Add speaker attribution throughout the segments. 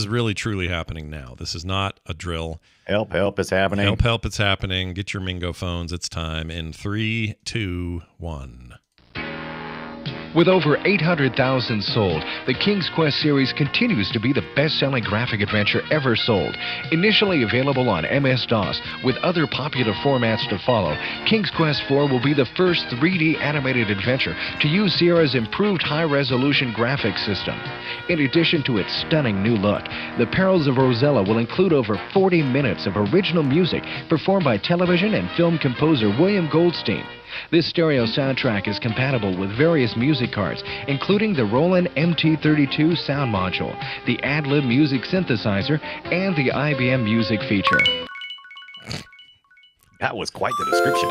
Speaker 1: really truly happening now. This is not a drill.
Speaker 2: Help, help, it's happening.
Speaker 1: Help, help, it's happening. Get your Mingo phones. It's time in 3, 2, 1.
Speaker 3: With over 800,000 sold, the King's Quest series continues to be the best-selling graphic adventure ever sold. Initially available on MS-DOS, with other popular formats to follow, King's Quest IV will be the first 3D animated adventure to use Sierra's improved high-resolution graphics system. In addition to its stunning new look, The Perils of Rosella will include over 40 minutes of original music performed by television and film composer William Goldstein. This stereo soundtrack is compatible with various music cards, including the Roland MT32 sound module, the AdLib music synthesizer, and the IBM music feature.
Speaker 2: That was quite the description.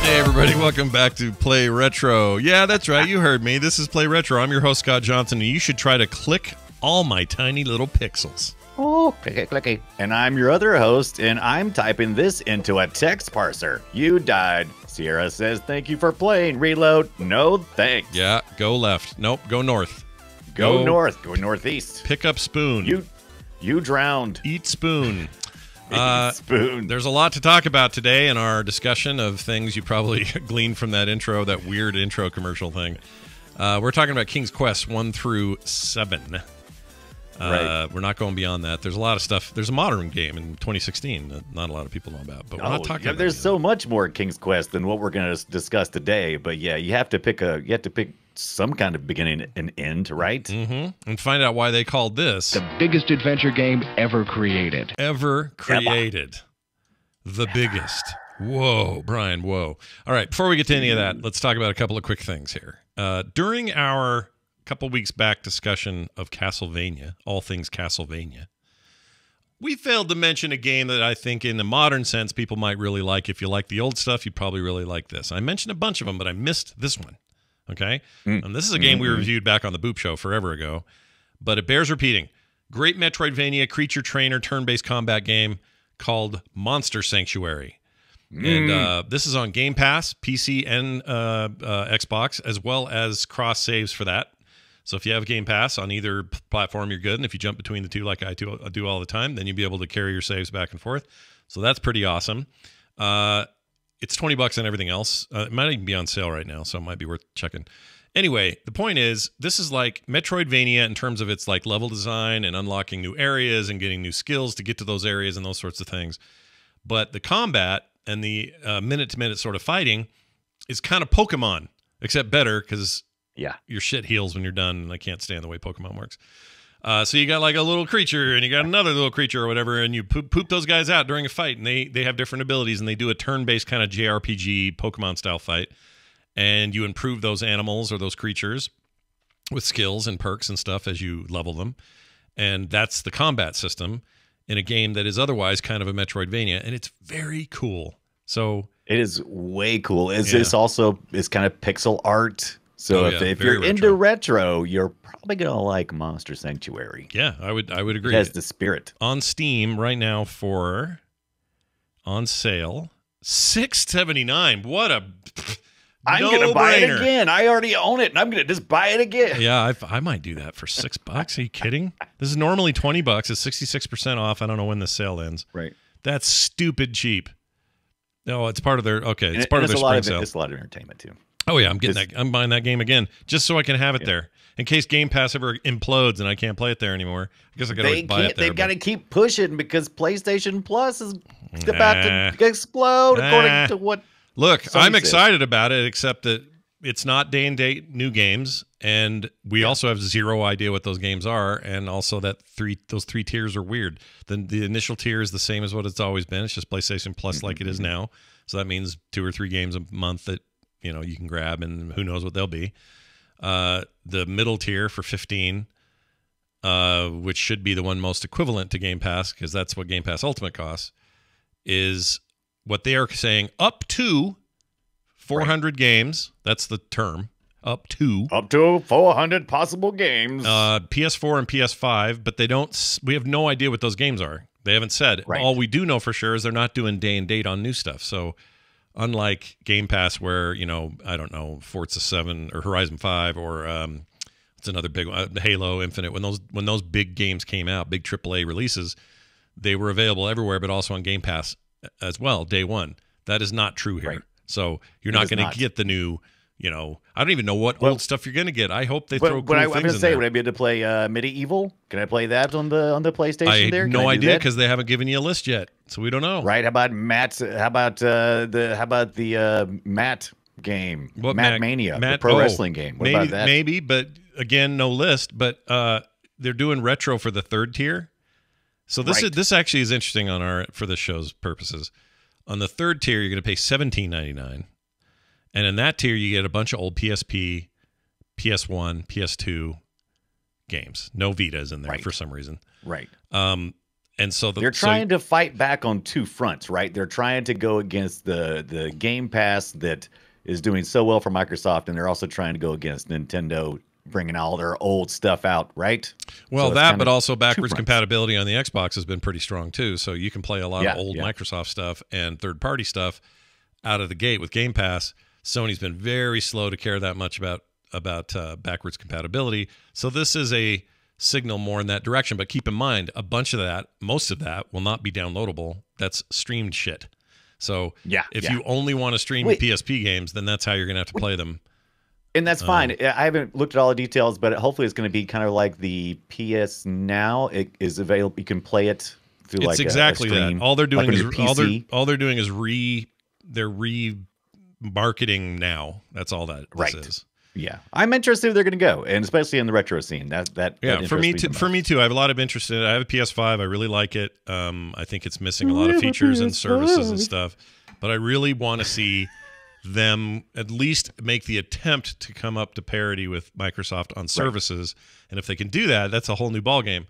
Speaker 1: Hey everybody, welcome back to Play Retro. Yeah, that's right, you heard me. This is Play Retro. I'm your host, Scott Johnson, and you should try to click all my tiny little pixels.
Speaker 2: Oh, clicky, clicky. And I'm your other host, and I'm typing this into a text parser. You died. Sierra says, thank you for playing. Reload. No thanks.
Speaker 1: Yeah, go left. Nope, go north.
Speaker 2: Go north. Go northeast.
Speaker 1: Pick up spoon.
Speaker 2: You drowned.
Speaker 1: Eat spoon.
Speaker 2: Spoon.
Speaker 1: There's a lot to talk about today in our discussion of things you probably gleaned from that intro, that weird intro commercial thing. We're talking about King's Quest 1 through 7.
Speaker 2: Right.
Speaker 1: We're not going beyond that. There's a lot of stuff. There's a modern game in 2016 that not a lot of people know about, but we're not talking about
Speaker 2: there's so much more King's Quest than what we're going to discuss today. But yeah, you have to pick some kind of beginning and end, right?
Speaker 1: Mm-hmm. And find out why they called this
Speaker 3: the biggest adventure game ever created.
Speaker 1: The biggest. Whoa, Brian, whoa. All right, before we get to any of that, let's talk about a couple of quick things here. During our couple weeks back discussion of Castlevania, all things Castlevania, we failed to mention a game that I think in the modern sense people might really like. If you like the old stuff, you probably really like this. I mentioned a bunch of them, but I missed this one. Okay? And this is a game we reviewed back on the Boop Show forever ago, but it bears repeating. Great Metroidvania creature trainer turn-based combat game called Monster Sanctuary. And this is on Game Pass, PC, and Xbox, as well as cross saves for that. So if you have Game Pass on either platform, you're good. And if you jump between the two like I do all the time, then you'll be able to carry your saves back and forth. So that's pretty awesome. It's $20 and everything else. It might even be on sale right now, so it might be worth checking. Anyway, the point is, this is like Metroidvania in terms of its like level design and unlocking new areas and getting new skills to get to those areas and those sorts of things. But the combat and the minute-to-minute sort of fighting is kind of Pokemon, except better because your shit heals when you're done, and I can't stand the way Pokemon works. So you got like a little creature, and you got another little creature or whatever, and you poop those guys out during a fight, and they have different abilities, and they do a turn-based kind of JRPG Pokemon-style fight, and you improve those animals or those creatures with skills and perks and stuff as you level them, and that's the combat system in a game that is otherwise kind of a Metroidvania, and it's very cool. So
Speaker 2: it is way cool. It's also kind of pixel art. So if you're
Speaker 1: retro.
Speaker 2: into retro, you're probably gonna like Monster Sanctuary.
Speaker 1: Yeah, I would agree.
Speaker 2: It has the spirit.
Speaker 1: On Steam right now for on sale, $6.79. What a
Speaker 2: I'm gonna buy it again. I already own it, and I'm gonna just buy it again.
Speaker 1: Yeah, I might do that for $6. Are you kidding? This is normally $20. It's 66% off. I don't know when the sale ends.
Speaker 2: Right.
Speaker 1: That's stupid cheap. No, it's part of their It's
Speaker 2: and
Speaker 1: part of their spring sale.
Speaker 2: It's a lot of entertainment too.
Speaker 1: Oh yeah, I'm buying that game again just so I can have it there in case Game Pass ever implodes and I can't play it there anymore. I guess I gotta buy it there.
Speaker 2: They've got to keep pushing because PlayStation Plus is about to explode according to what.
Speaker 1: Look, I'm excited about it, except that it's not day and date new games, and we also have zero idea what those games are, and also that those three tiers are weird. The initial tier is the same as what it's always been. It's just PlayStation Plus like it is now. So that means 2 or 3 games a month that you can grab, and who knows what they'll be. The middle tier for $15, which should be the one most equivalent to Game Pass, because that's what Game Pass Ultimate costs, is what they are saying up to 400 games. That's the term. Up to
Speaker 2: 400 possible games.
Speaker 1: PS4 and PS5, but we have no idea what those games are. They haven't said.
Speaker 2: Right.
Speaker 1: All we do know for sure is they're not doing day and date on new stuff. So Unlike Game Pass, where, you know, I don't know, Forza 7 or Horizon 5 or it's another big one, Halo Infinite. When those big games came out, big AAA releases, they were available everywhere, but also on Game Pass as well, day one. That is not true here. Right. So you're not going to get the new, you know, I don't even know what old stuff you're going to get. I hope they throw cool things in there. I'm going to say,
Speaker 2: would I be able to play Medieval? Can I play that on the PlayStation there?
Speaker 1: I have no idea because they haven't given you a list yet, so we don't know.
Speaker 2: Right? How about Matt's? How about the Matt game?
Speaker 1: What
Speaker 2: Matt Mania, the pro wrestling game. What about that?
Speaker 1: Maybe, but again, no list. But they're doing retro for the third tier. So this actually is interesting for the show's purposes. On the third tier, you're going to pay $17.99, and in that tier, you get a bunch of old PSP, PS1, PS2 games. No Vitas in there for some reason.
Speaker 2: Right.
Speaker 1: And so
Speaker 2: they're trying to fight back on two fronts, right? They're trying to go against the Game Pass that is doing so well for Microsoft, and they're also trying to go against Nintendo bringing all their old stuff out, right?
Speaker 1: Well, so but also backwards compatibility on the Xbox has been pretty strong too. So you can play a lot of old Microsoft stuff and third-party stuff out of the gate with Game Pass. Sony's been very slow to care that much about backwards compatibility. So this is a signal more in that direction. But keep in mind, most of that will not be downloadable. That's streamed shit. So if you only want to stream PSP games, then that's how you're going to have to play them.
Speaker 2: And that's fine. I haven't looked at all the details, but hopefully it's going to be kind of like the PS Now. It is available. You can play it through
Speaker 1: it's exactly
Speaker 2: a stream,
Speaker 1: that. All they're doing is they're remarketing Now. That's all that this is.
Speaker 2: Yeah, I'm interested if they're going to go, and especially in the retro scene. That
Speaker 1: for me too. I have a lot of interest in it. I have a PS5. I really like it. I think it's missing a lot of features and services and stuff, but I really want to see them at least make the attempt to come up to parity with Microsoft on services. And if they can do that, that's a whole new ballgame.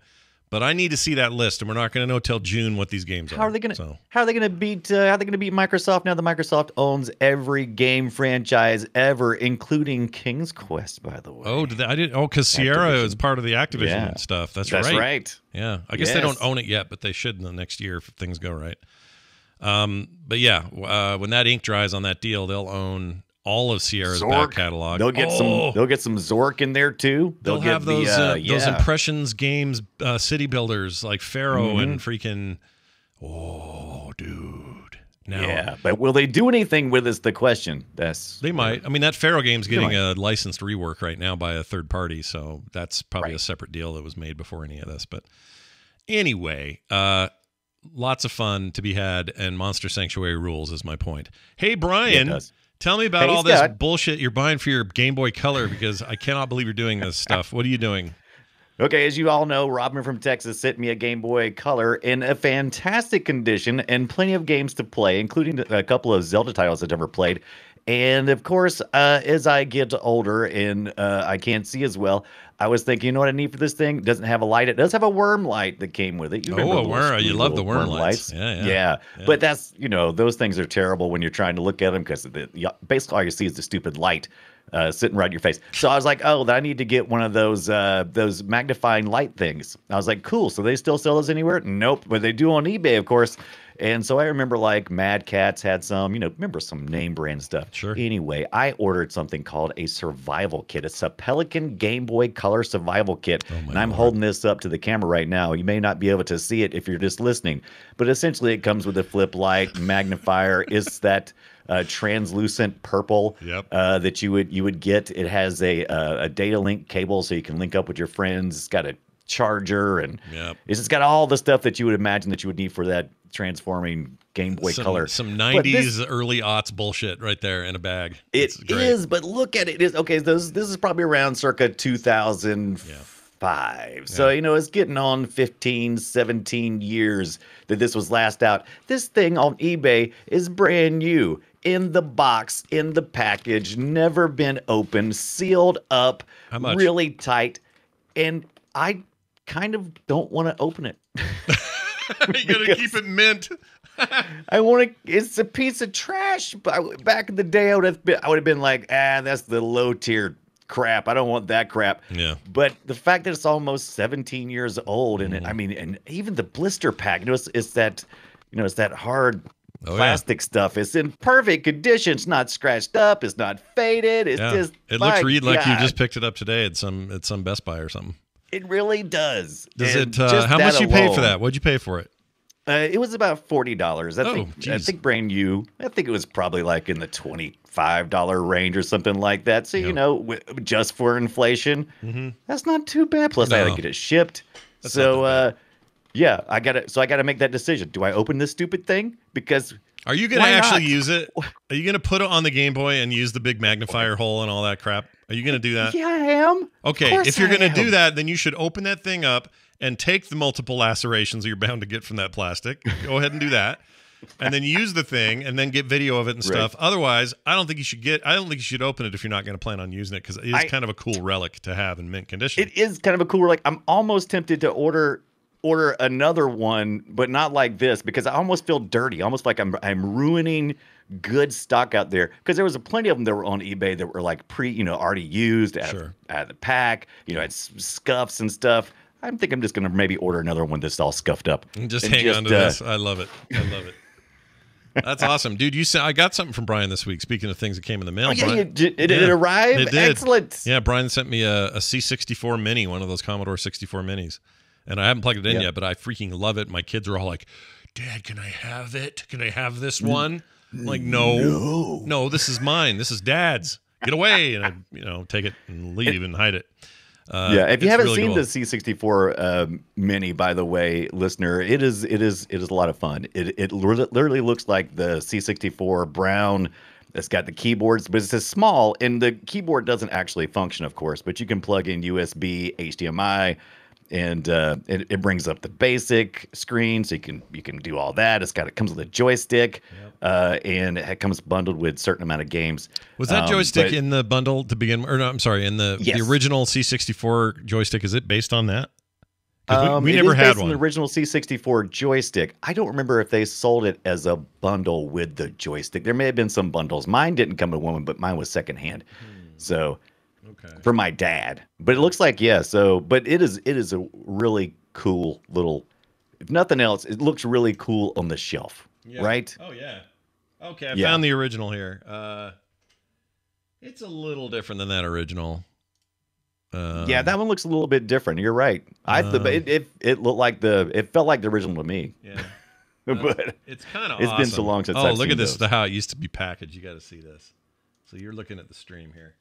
Speaker 1: But I need to see that list, and we're not going to know till June what these games are.
Speaker 2: How are they going to beat Microsoft now that Microsoft owns every game franchise ever, including King's Quest, by the way?
Speaker 1: Oh, because Sierra is part of the Activision stuff. That's right. Yeah, I guess they don't own it yet, but they should in the next year if things go right. But yeah, when that ink dries on that deal, they'll own all of Sierra's back catalog.
Speaker 2: They'll get some Zork in there too.
Speaker 1: They'll have those Impressions games, city builders like Pharaoh and freaking. Oh, dude. Now,
Speaker 2: but will they do anything with us? The question.
Speaker 1: They might. I mean, that Pharaoh game's getting a licensed rework right now by a third party, so that's probably a separate deal that was made before any of this. But anyway, lots of fun to be had, and Monster Sanctuary rules is my point. Hey, Brian, tell me about all this bullshit you're buying for your Game Boy Color, because I cannot believe you're doing this stuff. What are you doing?
Speaker 2: Okay, as you all know, Robin from Texas sent me a Game Boy Color in a fantastic condition and plenty of games to play, including a couple of Zelda titles I've never played. And of course, as I get older and I can't see as well, I was thinking, you know what I need for this thing? It doesn't have a light. It does have a worm light that came with it.
Speaker 1: You love the worm lights.
Speaker 2: Yeah. But that's, those things are terrible when you're trying to look at them, because basically all you see is the stupid light sitting right in your face. So I was like, I need to get one of those magnifying light things. I was like, cool. So they still sell those anywhere? Nope. But they do on eBay, of course. And so I remember like Mad Catz had some, remember some name brand stuff.
Speaker 1: Sure.
Speaker 2: Anyway, I ordered something called a survival kit. It's a Pelican Game Boy Color survival kit. And I'm holding this up to the camera right now. You may not be able to see it if you're just listening, but essentially it comes with a flip light, magnifier. It's that translucent purple that you would get. It has a data link cable so you can link up with your friends. It's got a charger, and it's just got all the stuff that you would imagine that you would need for that transforming Game Boy Color.
Speaker 1: Some 90s, early aughts bullshit right there in a bag.
Speaker 2: It is, but look at it. This is probably around circa 2005. So, it's getting on 15, 17 years that this was last out. This thing on eBay is brand new. In the box, in the package, never been opened, sealed up, really tight. And I kind of don't want to open it.
Speaker 1: You gotta keep it mint.
Speaker 2: It's a piece of trash. Back in the day, I would have been like, that's the low tier crap. I don't want that crap.
Speaker 1: Yeah.
Speaker 2: But the fact that it's almost 17 years old, and and even the blister pack, it's that hard plastic stuff is in perfect condition. It's not scratched up. It's not faded. It's just.
Speaker 1: It looks like you just picked it up today at some Best Buy or something.
Speaker 2: It really does.
Speaker 1: Does it? How much you pay for that? What'd you pay for it?
Speaker 2: It was about $40. I think brand new. I think it was probably like in the $25 range or something like that. So just for inflation, that's not too bad. Plus, I had to get it shipped. So I got to. So I got to make that decision. Do I open this stupid thing? Because
Speaker 1: are you going to actually use it? Are you going to put it on the Game Boy and use the big magnifier hole and all that crap? Are you going to do that?
Speaker 2: Yeah, I am.
Speaker 1: Okay, if you're going to do that, then you should open that thing up and take the multiple lacerations you're bound to get from that plastic. Go ahead and do that. And then use the thing and then get video of it and stuff. Otherwise, I don't think you should open it if you're not going to plan on using it, because it is kind of a cool relic to have in mint condition.
Speaker 2: It is kind of a cool relic. I'm almost tempted to order another one, but not like this, because I almost feel dirty, almost like I'm ruining good stock out there, because there was plenty of them that were on eBay that were like already used out of the pack, had scuffs and stuff. I think I'm just going to maybe order another one that's all scuffed up.
Speaker 1: And hang on to this. I love it. That's awesome. Dude, I got something from Brian this week. Speaking of things that came in the mail.
Speaker 2: Oh, yeah, did it arrive?
Speaker 1: It did.
Speaker 2: Excellent.
Speaker 1: Yeah, Brian sent me a C64 Mini, one of those Commodore 64 Minis. And I haven't plugged it in yet, but I freaking love it. My kids are all like, Dad, can I have it? Can I have this one? I'm like, no, this is mine. This is Dad's. Get away. And I, take it and leave and hide it.
Speaker 2: If you haven't really seen the C64 Mini, by the way, listener, it is a lot of fun. It literally looks like the C64 brown. It's got the keyboards, but it's small, and the keyboard doesn't actually function, of course. But you can plug in USB, HDMI, and it brings up the basic screen, so you can do all that. It comes with a joystick, and it comes bundled with a certain amount of games.
Speaker 1: Was that joystick in the bundle to begin? Or no, I'm sorry, in the original C64 joystick? Is it based on that? We never had one.
Speaker 2: On the original C64 joystick. I don't remember if they sold it as a bundle with the joystick. There may have been some bundles. Mine didn't come with one, but mine was secondhand. So. For my dad, but it looks like but it is a really cool little, if nothing else, it looks really cool on the shelf, right?
Speaker 1: Oh yeah. Okay, I found the original here. It's a little different than that original.
Speaker 2: That one looks a little bit different. You're right. It looked like it felt like the original to me.
Speaker 1: Yeah.
Speaker 2: But
Speaker 1: it's kind of
Speaker 2: it's been so long since I've
Speaker 1: look
Speaker 2: seen
Speaker 1: at this,
Speaker 2: those.
Speaker 1: how it used to be packaged. You got to see this. So you're looking at the stream here.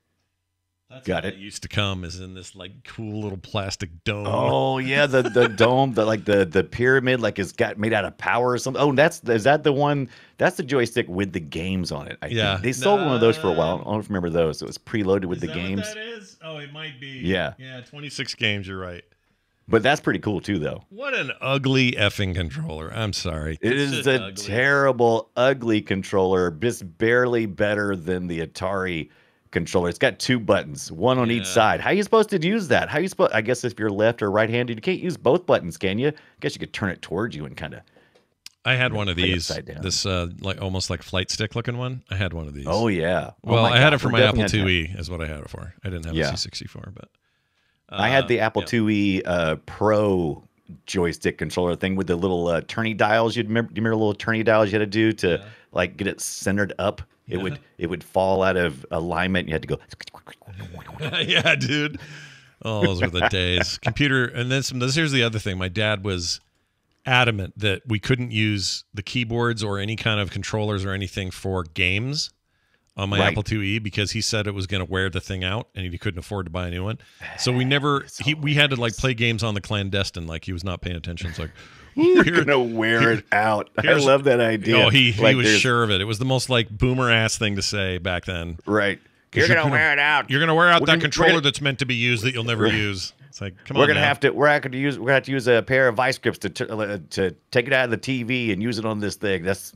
Speaker 1: That's
Speaker 2: Got
Speaker 1: how
Speaker 2: it.
Speaker 1: It used to come is in this like cool little plastic dome.
Speaker 2: Oh yeah, the dome, the pyramid, like it's made out of power or something. Oh, is that the one? That's the joystick with the games on it. I think. They sold one of those for a while. I don't remember those. It was preloaded with the games.
Speaker 1: What that is? Oh, it might be.
Speaker 2: Yeah.
Speaker 1: 26 games. You're right.
Speaker 2: But that's pretty cool too, though.
Speaker 1: What an ugly effing controller. I'm sorry.
Speaker 2: It is a terrible, ugly controller. Just barely better than the Atari controller. It's got 2 buttons, one on each side. How are you supposed to use that? I guess if you're left or right-handed, you can't use both buttons, can you? I guess you could turn it towards you and kind of.
Speaker 1: I had one of these. This like almost like flight stick looking one. I had one of these.
Speaker 2: Oh yeah.
Speaker 1: Well, I had it for my Apple IIe, is what I had it for. I didn't have a C64, but
Speaker 2: I had the Apple IIe Pro joystick controller thing with the little turny dials. Do you remember the little turny dials you had to do to like get it centered up? It would fall out of alignment. And you had to go.
Speaker 1: Yeah, dude. Oh, those were the days. Computer, and then here's the other thing. My dad was adamant that we couldn't use the keyboards or any kind of controllers or anything for games on my Apple IIe, because he said it was going to wear the thing out and he couldn't afford to buy a new one. So we had to like play games on the clandestine, like he was not paying attention. It's like,
Speaker 2: you're gonna wear it out. I love that idea.
Speaker 1: Oh, he was sure of it. It was the most like boomer ass thing to say back then.
Speaker 2: Right. You're gonna wear it out.
Speaker 1: You're gonna wear out that controller that's meant to be used that you'll never use. It's like, come on.
Speaker 2: We're gonna have to use a pair of vice grips to take it out of the TV and use it on this thing. That's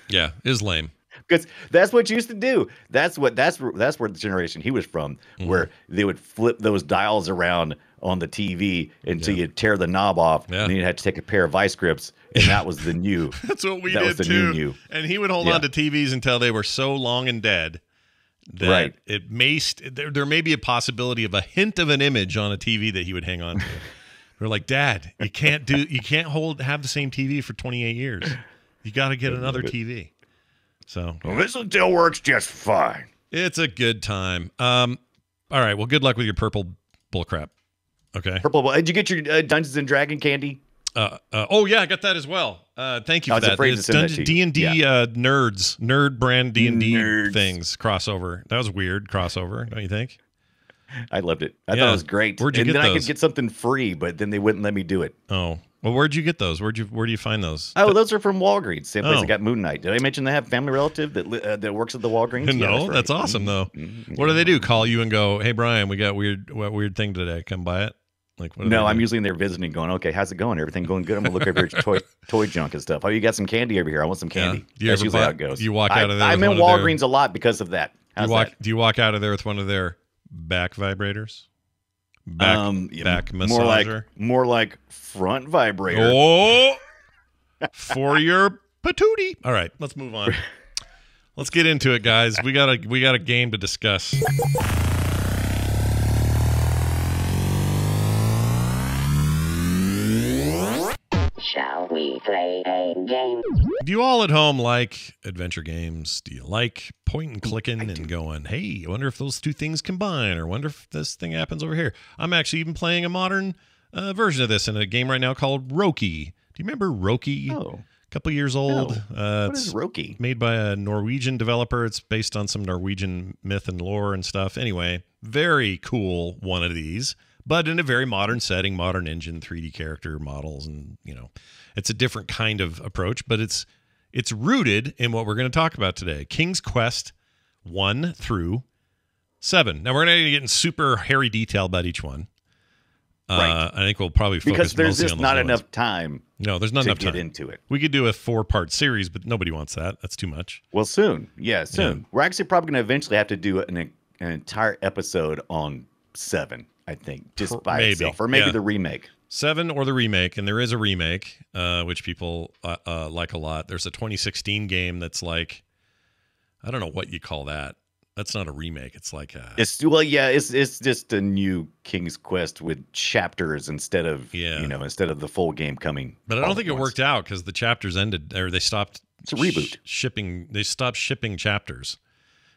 Speaker 1: it is lame.
Speaker 2: Because that's what you used to do. That's where the generation he was from, where they would flip those dials around on the TV until you tear the knob off, and then you had to take a pair of vice grips, and that was the new.
Speaker 1: That's what we did too. New. And he would hold on to TVs until they were so long and dead that there may be a possibility of a hint of an image on a TV that he would hang on to. We're like, Dad, you can't have the same TV for 28 years. You got to get another TV. So
Speaker 2: well, this still works just fine.
Speaker 1: It's a good time. All right. Well, good luck with your purple bullcrap. Okay.
Speaker 2: Purple. Did you get your Dungeons and Dragon candy?
Speaker 1: Oh yeah, I got that as well. Thank you for that.
Speaker 2: It's
Speaker 1: D&D nerd brand D&D things crossover. That was weird crossover, don't you think?
Speaker 2: I loved it. I thought it was great.
Speaker 1: Where'd you get those?
Speaker 2: I could get something free, but then they wouldn't let me do it.
Speaker 1: Oh, well, where'd you get those? Where do you find those?
Speaker 2: Oh, those are from Walgreens. Same place I got Moon Knight. Did I mention they have a family relative that works at the Walgreens?
Speaker 1: No, that's awesome though. Mm-hmm. What do they do? Call you and go, "Hey Brian, we got weird thing today. Come buy it." Like, what
Speaker 2: no, I'm usually in there visiting, going, "Okay, how's it going? Everything going good?" I'm gonna look over your toy junk and stuff. Oh, you got some candy over here. I want some candy.
Speaker 1: Yeah. That's usually how it goes. You walk out of there.
Speaker 2: I'm in Walgreens a lot because of that.
Speaker 1: Do you walk out of there with one of their back vibrators? Back massager?
Speaker 2: More like front vibrator.
Speaker 1: Oh, for your patootie. All right, let's move on. Let's get into it, guys. We got a game to discuss.
Speaker 4: Shall we play a game?
Speaker 1: Do you all at home like adventure games? Do you like point and clicking and going, hey, I wonder if those two things combine, or wonder if this thing happens over here? I'm actually even playing a modern version of this in a game right now called Roki. Do you remember Roki?
Speaker 2: Oh.
Speaker 1: A couple years old.
Speaker 2: No. What is Roki?
Speaker 1: Made by a Norwegian developer. It's based on some Norwegian myth and lore and stuff. Anyway, very cool one of these, but in a very modern setting, modern engine, 3D character models, and it's a different kind of approach, but it's rooted in what we're going to talk about today: King's Quest 1 through 7. Now we're going to get in super hairy detail about each one.
Speaker 2: Right.
Speaker 1: I think we'll probably focus
Speaker 2: because there's just
Speaker 1: on
Speaker 2: not
Speaker 1: ones.
Speaker 2: enough time.
Speaker 1: No, there's not enough time
Speaker 2: to get into it.
Speaker 1: We could do a 4-part series, but nobody wants that. That's too much.
Speaker 2: Well, soon. Yeah, soon. Yeah. We're actually probably going to eventually have to do an entire episode on 7, I think, just by itself, or maybe the remake.
Speaker 1: 7 or the remake, and there is a remake, which people like a lot. There's a 2016 game that's like, I don't know what you call that. That's not a remake. It's like
Speaker 2: it's just a new King's Quest with chapters instead of the full game coming.
Speaker 1: But I don't think it worked out because the chapters ended, or they stopped.
Speaker 2: It's a reboot.
Speaker 1: Shipping. They stopped shipping chapters,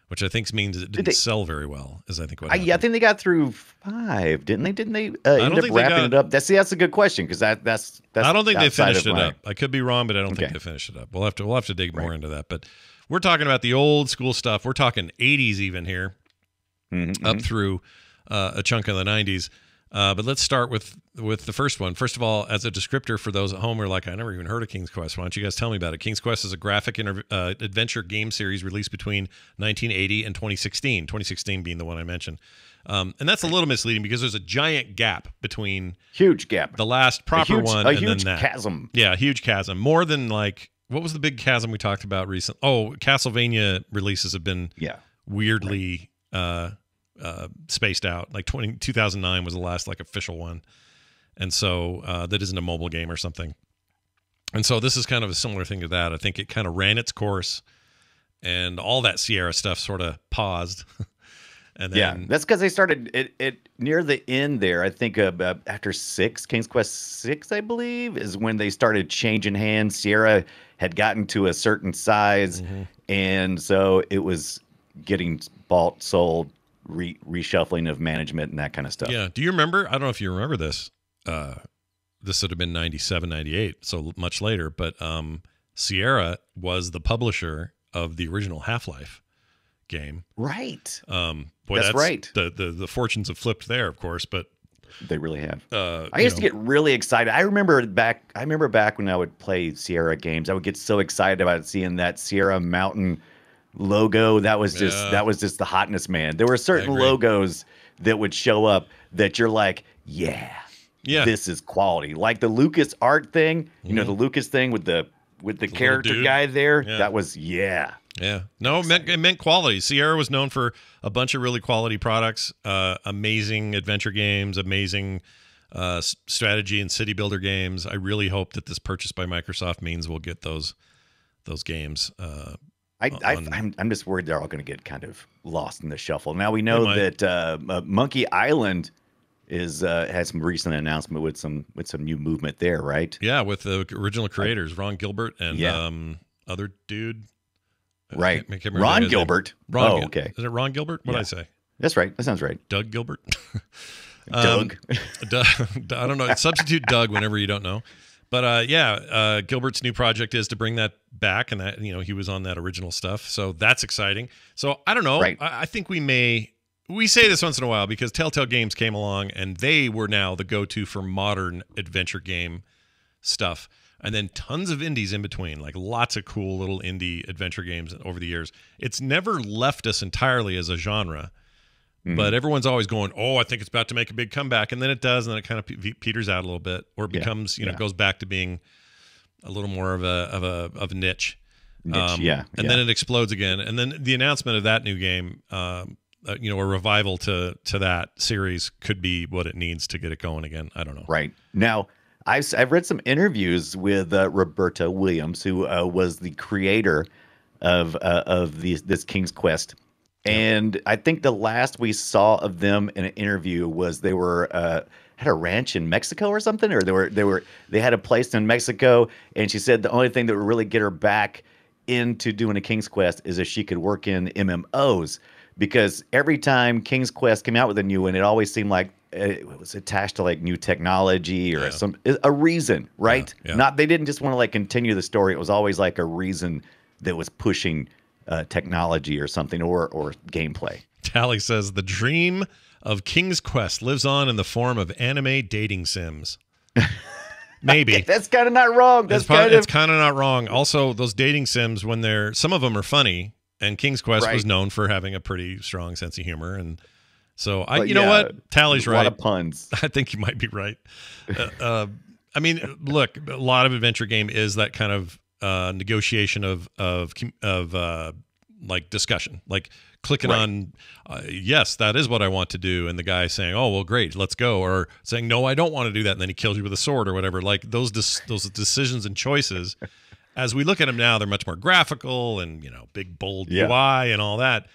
Speaker 1: which I think means it didn't sell very well. Is I think what happened.
Speaker 2: I think they got through 5, didn't they? Didn't they end up wrapping it up? That's a good question because that's.
Speaker 1: I don't think they finished it up. I could be wrong, but I don't think they finished it up. We'll have to dig more into that, but. We're talking about the old school stuff. We're talking 80s even here, up through a chunk of the 90s. But let's start with the first one. First of all, as a descriptor for those at home who are like, I never even heard of King's Quest. Why don't you guys tell me about it? King's Quest is a graphic adventure game series released between 1980 and 2016, 2016 being the one I mentioned. And that's a little misleading because there's a giant gap between the last proper one and then that.
Speaker 2: Chasm.
Speaker 1: Yeah, a huge chasm. More than like, what was the big chasm we talked about recently? Oh, Castlevania releases have been weirdly spaced out. Like 2009 was the last like official one. And so that isn't a mobile game or something. And so this is kind of a similar thing to that. I think it kind of ran its course and all that Sierra stuff sort of paused. And then,
Speaker 2: that's because they started it near the end there. I think after 6, King's Quest 6, I believe, is when they started changing hands. Sierra had gotten to a certain size, and so it was getting bought, sold, reshuffling of management and that kind of stuff.
Speaker 1: Yeah. Do you remember? I don't know if you remember this. This would have been 97, 98, so much later. But Sierra was the publisher of the original Half-Life game.
Speaker 2: Right.
Speaker 1: Boy, that's right. The fortunes have flipped there, of course, but
Speaker 2: they really have. I used to get really excited. I remember back when I would play Sierra games, I would get so excited about seeing that Sierra Mountain logo. That was just the hotness, man. There were certain logos that would show up that you're like, yeah, this is quality. Like the Lucas art thing, the Lucas thing with the character guy there. Yeah. That was Yeah.
Speaker 1: No, it meant quality. Sierra was known for a bunch of really quality products, amazing adventure games, amazing strategy and city builder games. I really hope that this purchase by Microsoft means we'll get those games.
Speaker 2: I'm just worried they're all going to get kind of lost in the shuffle. Now we know that Monkey Island is had some recent announcement with some new movement there, right?
Speaker 1: Yeah, with the original creators, Ron Gilbert and other dude.
Speaker 2: Right.
Speaker 1: I can't remember
Speaker 2: Ron
Speaker 1: his
Speaker 2: Gilbert.
Speaker 1: Name.
Speaker 2: Oh, okay.
Speaker 1: Is it Ron Gilbert? What did I say?
Speaker 2: That's right. That sounds right.
Speaker 1: Doug Gilbert?
Speaker 2: Doug.
Speaker 1: I don't know. Substitute Doug whenever you don't know. But Gilbert's new project is to bring that back, and that he was on that original stuff, so that's exciting. So I don't know.
Speaker 2: Right.
Speaker 1: I think we say this once in a while because Telltale Games came along, and they were now the go-to for modern adventure game stuff, and then tons of indies in between, like lots of cool little indie adventure games over the years. It's never left us entirely as a genre. But everyone's always going, oh, I think it's about to make a big comeback. And then it does. And then it kind of peters out a little bit, or it becomes, goes back to being a little more of a niche. And then it explodes again. And then the announcement of that new game, a revival to that series could be what it needs to get it going again. I don't know.
Speaker 2: Right. Now, I've read some interviews with Roberta Williams, who was the creator of this King's Quest. And I think the last we saw of them in an interview was they were had a ranch in Mexico or something, or they had a place in Mexico, and she said the only thing that would really get her back into doing a King's Quest is if she could work in MMOs, because every time King's Quest came out with a new one, it always seemed like it was attached to like new technology or a reason, right? Not they didn't just want to like continue the story. It was always like a reason that was pushing technology or something, or gameplay.
Speaker 1: Tally says the dream of King's Quest lives on in the form of anime dating sims. Maybe.
Speaker 2: That's kind of not wrong.
Speaker 1: It's kind of not wrong. Also, those dating sims, some of them are funny, and King's Quest was known for having a pretty strong sense of humor. And so you know what? Tally's right.
Speaker 2: A lot of puns.
Speaker 1: I think you might be right. I mean, look, a lot of adventure game is that kind of negotiation of like discussion, like clicking on yes, that is what I want to do, and the guy saying, oh well, great, let's go, or saying no, I don't want to do that, and then he kills you with a sword or whatever. Like those decisions and choices, as we look at them now, they're much more graphical and big bold UI and all that.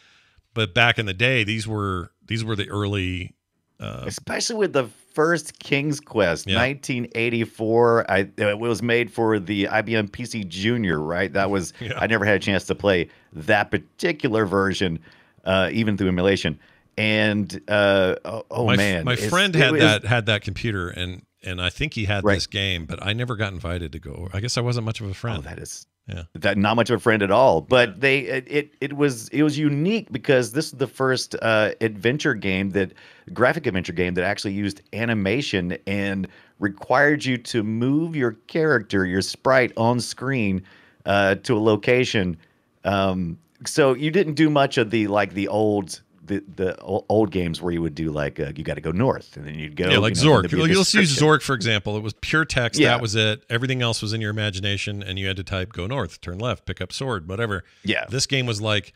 Speaker 1: But back in the day, these were the early
Speaker 2: especially with the first King's Quest, 1984. It was made for the IBM PC Junior, right? That was I never had a chance to play that particular version, even through emulation. And
Speaker 1: my friend had that computer, and I think he had this game, but I never got invited to go. I guess I wasn't much of a friend.
Speaker 2: Oh, that is. Yeah, that not much of a friend at all. But it was unique because this is the first graphic adventure game that actually used animation and required you to move your character, your sprite, on screen to a location. So you didn't do much of the old games where you would do like you got to go north and then you'd go
Speaker 1: like Zork. You'll use Zork for example. It was pure text. That was it. Everything else was in your imagination, and you had to type go north, turn left, pick up sword, whatever. Yeah. This game was like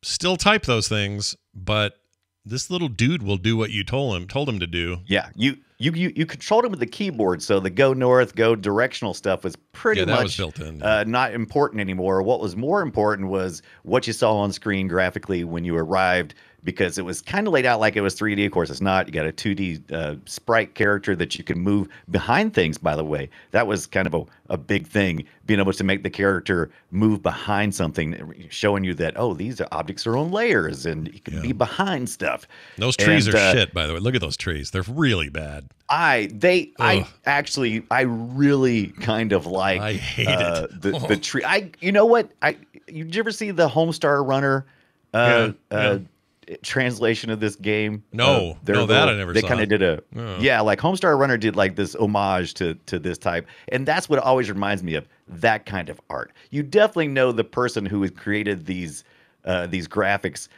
Speaker 1: still type those things, but this little dude will do what you told him to do.
Speaker 2: Yeah. You controlled him with the keyboard, so the go north, go directional stuff was pretty much
Speaker 1: was built in.
Speaker 2: Not important anymore. What was more important was what you saw on screen graphically when you arrived, because it was kind of laid out like it was 3D. Of course, it's not. You got a 2D sprite character that you can move behind things, by the way. That was kind of a big thing, being able to make the character move behind something, showing you that, oh, these objects are on layers, and you can be behind stuff.
Speaker 1: Those trees are shit, by the way. Look at those trees. They're really bad.
Speaker 2: I really kind of like
Speaker 1: I hate it.
Speaker 2: The tree. You know what? Did you ever see the Homestar Runner translation of this game?
Speaker 1: No, that I never saw.
Speaker 2: They kind of did like Homestar Runner did like this homage to this type, and that's what always reminds me of that kind of art. You definitely know the person who has created these graphics.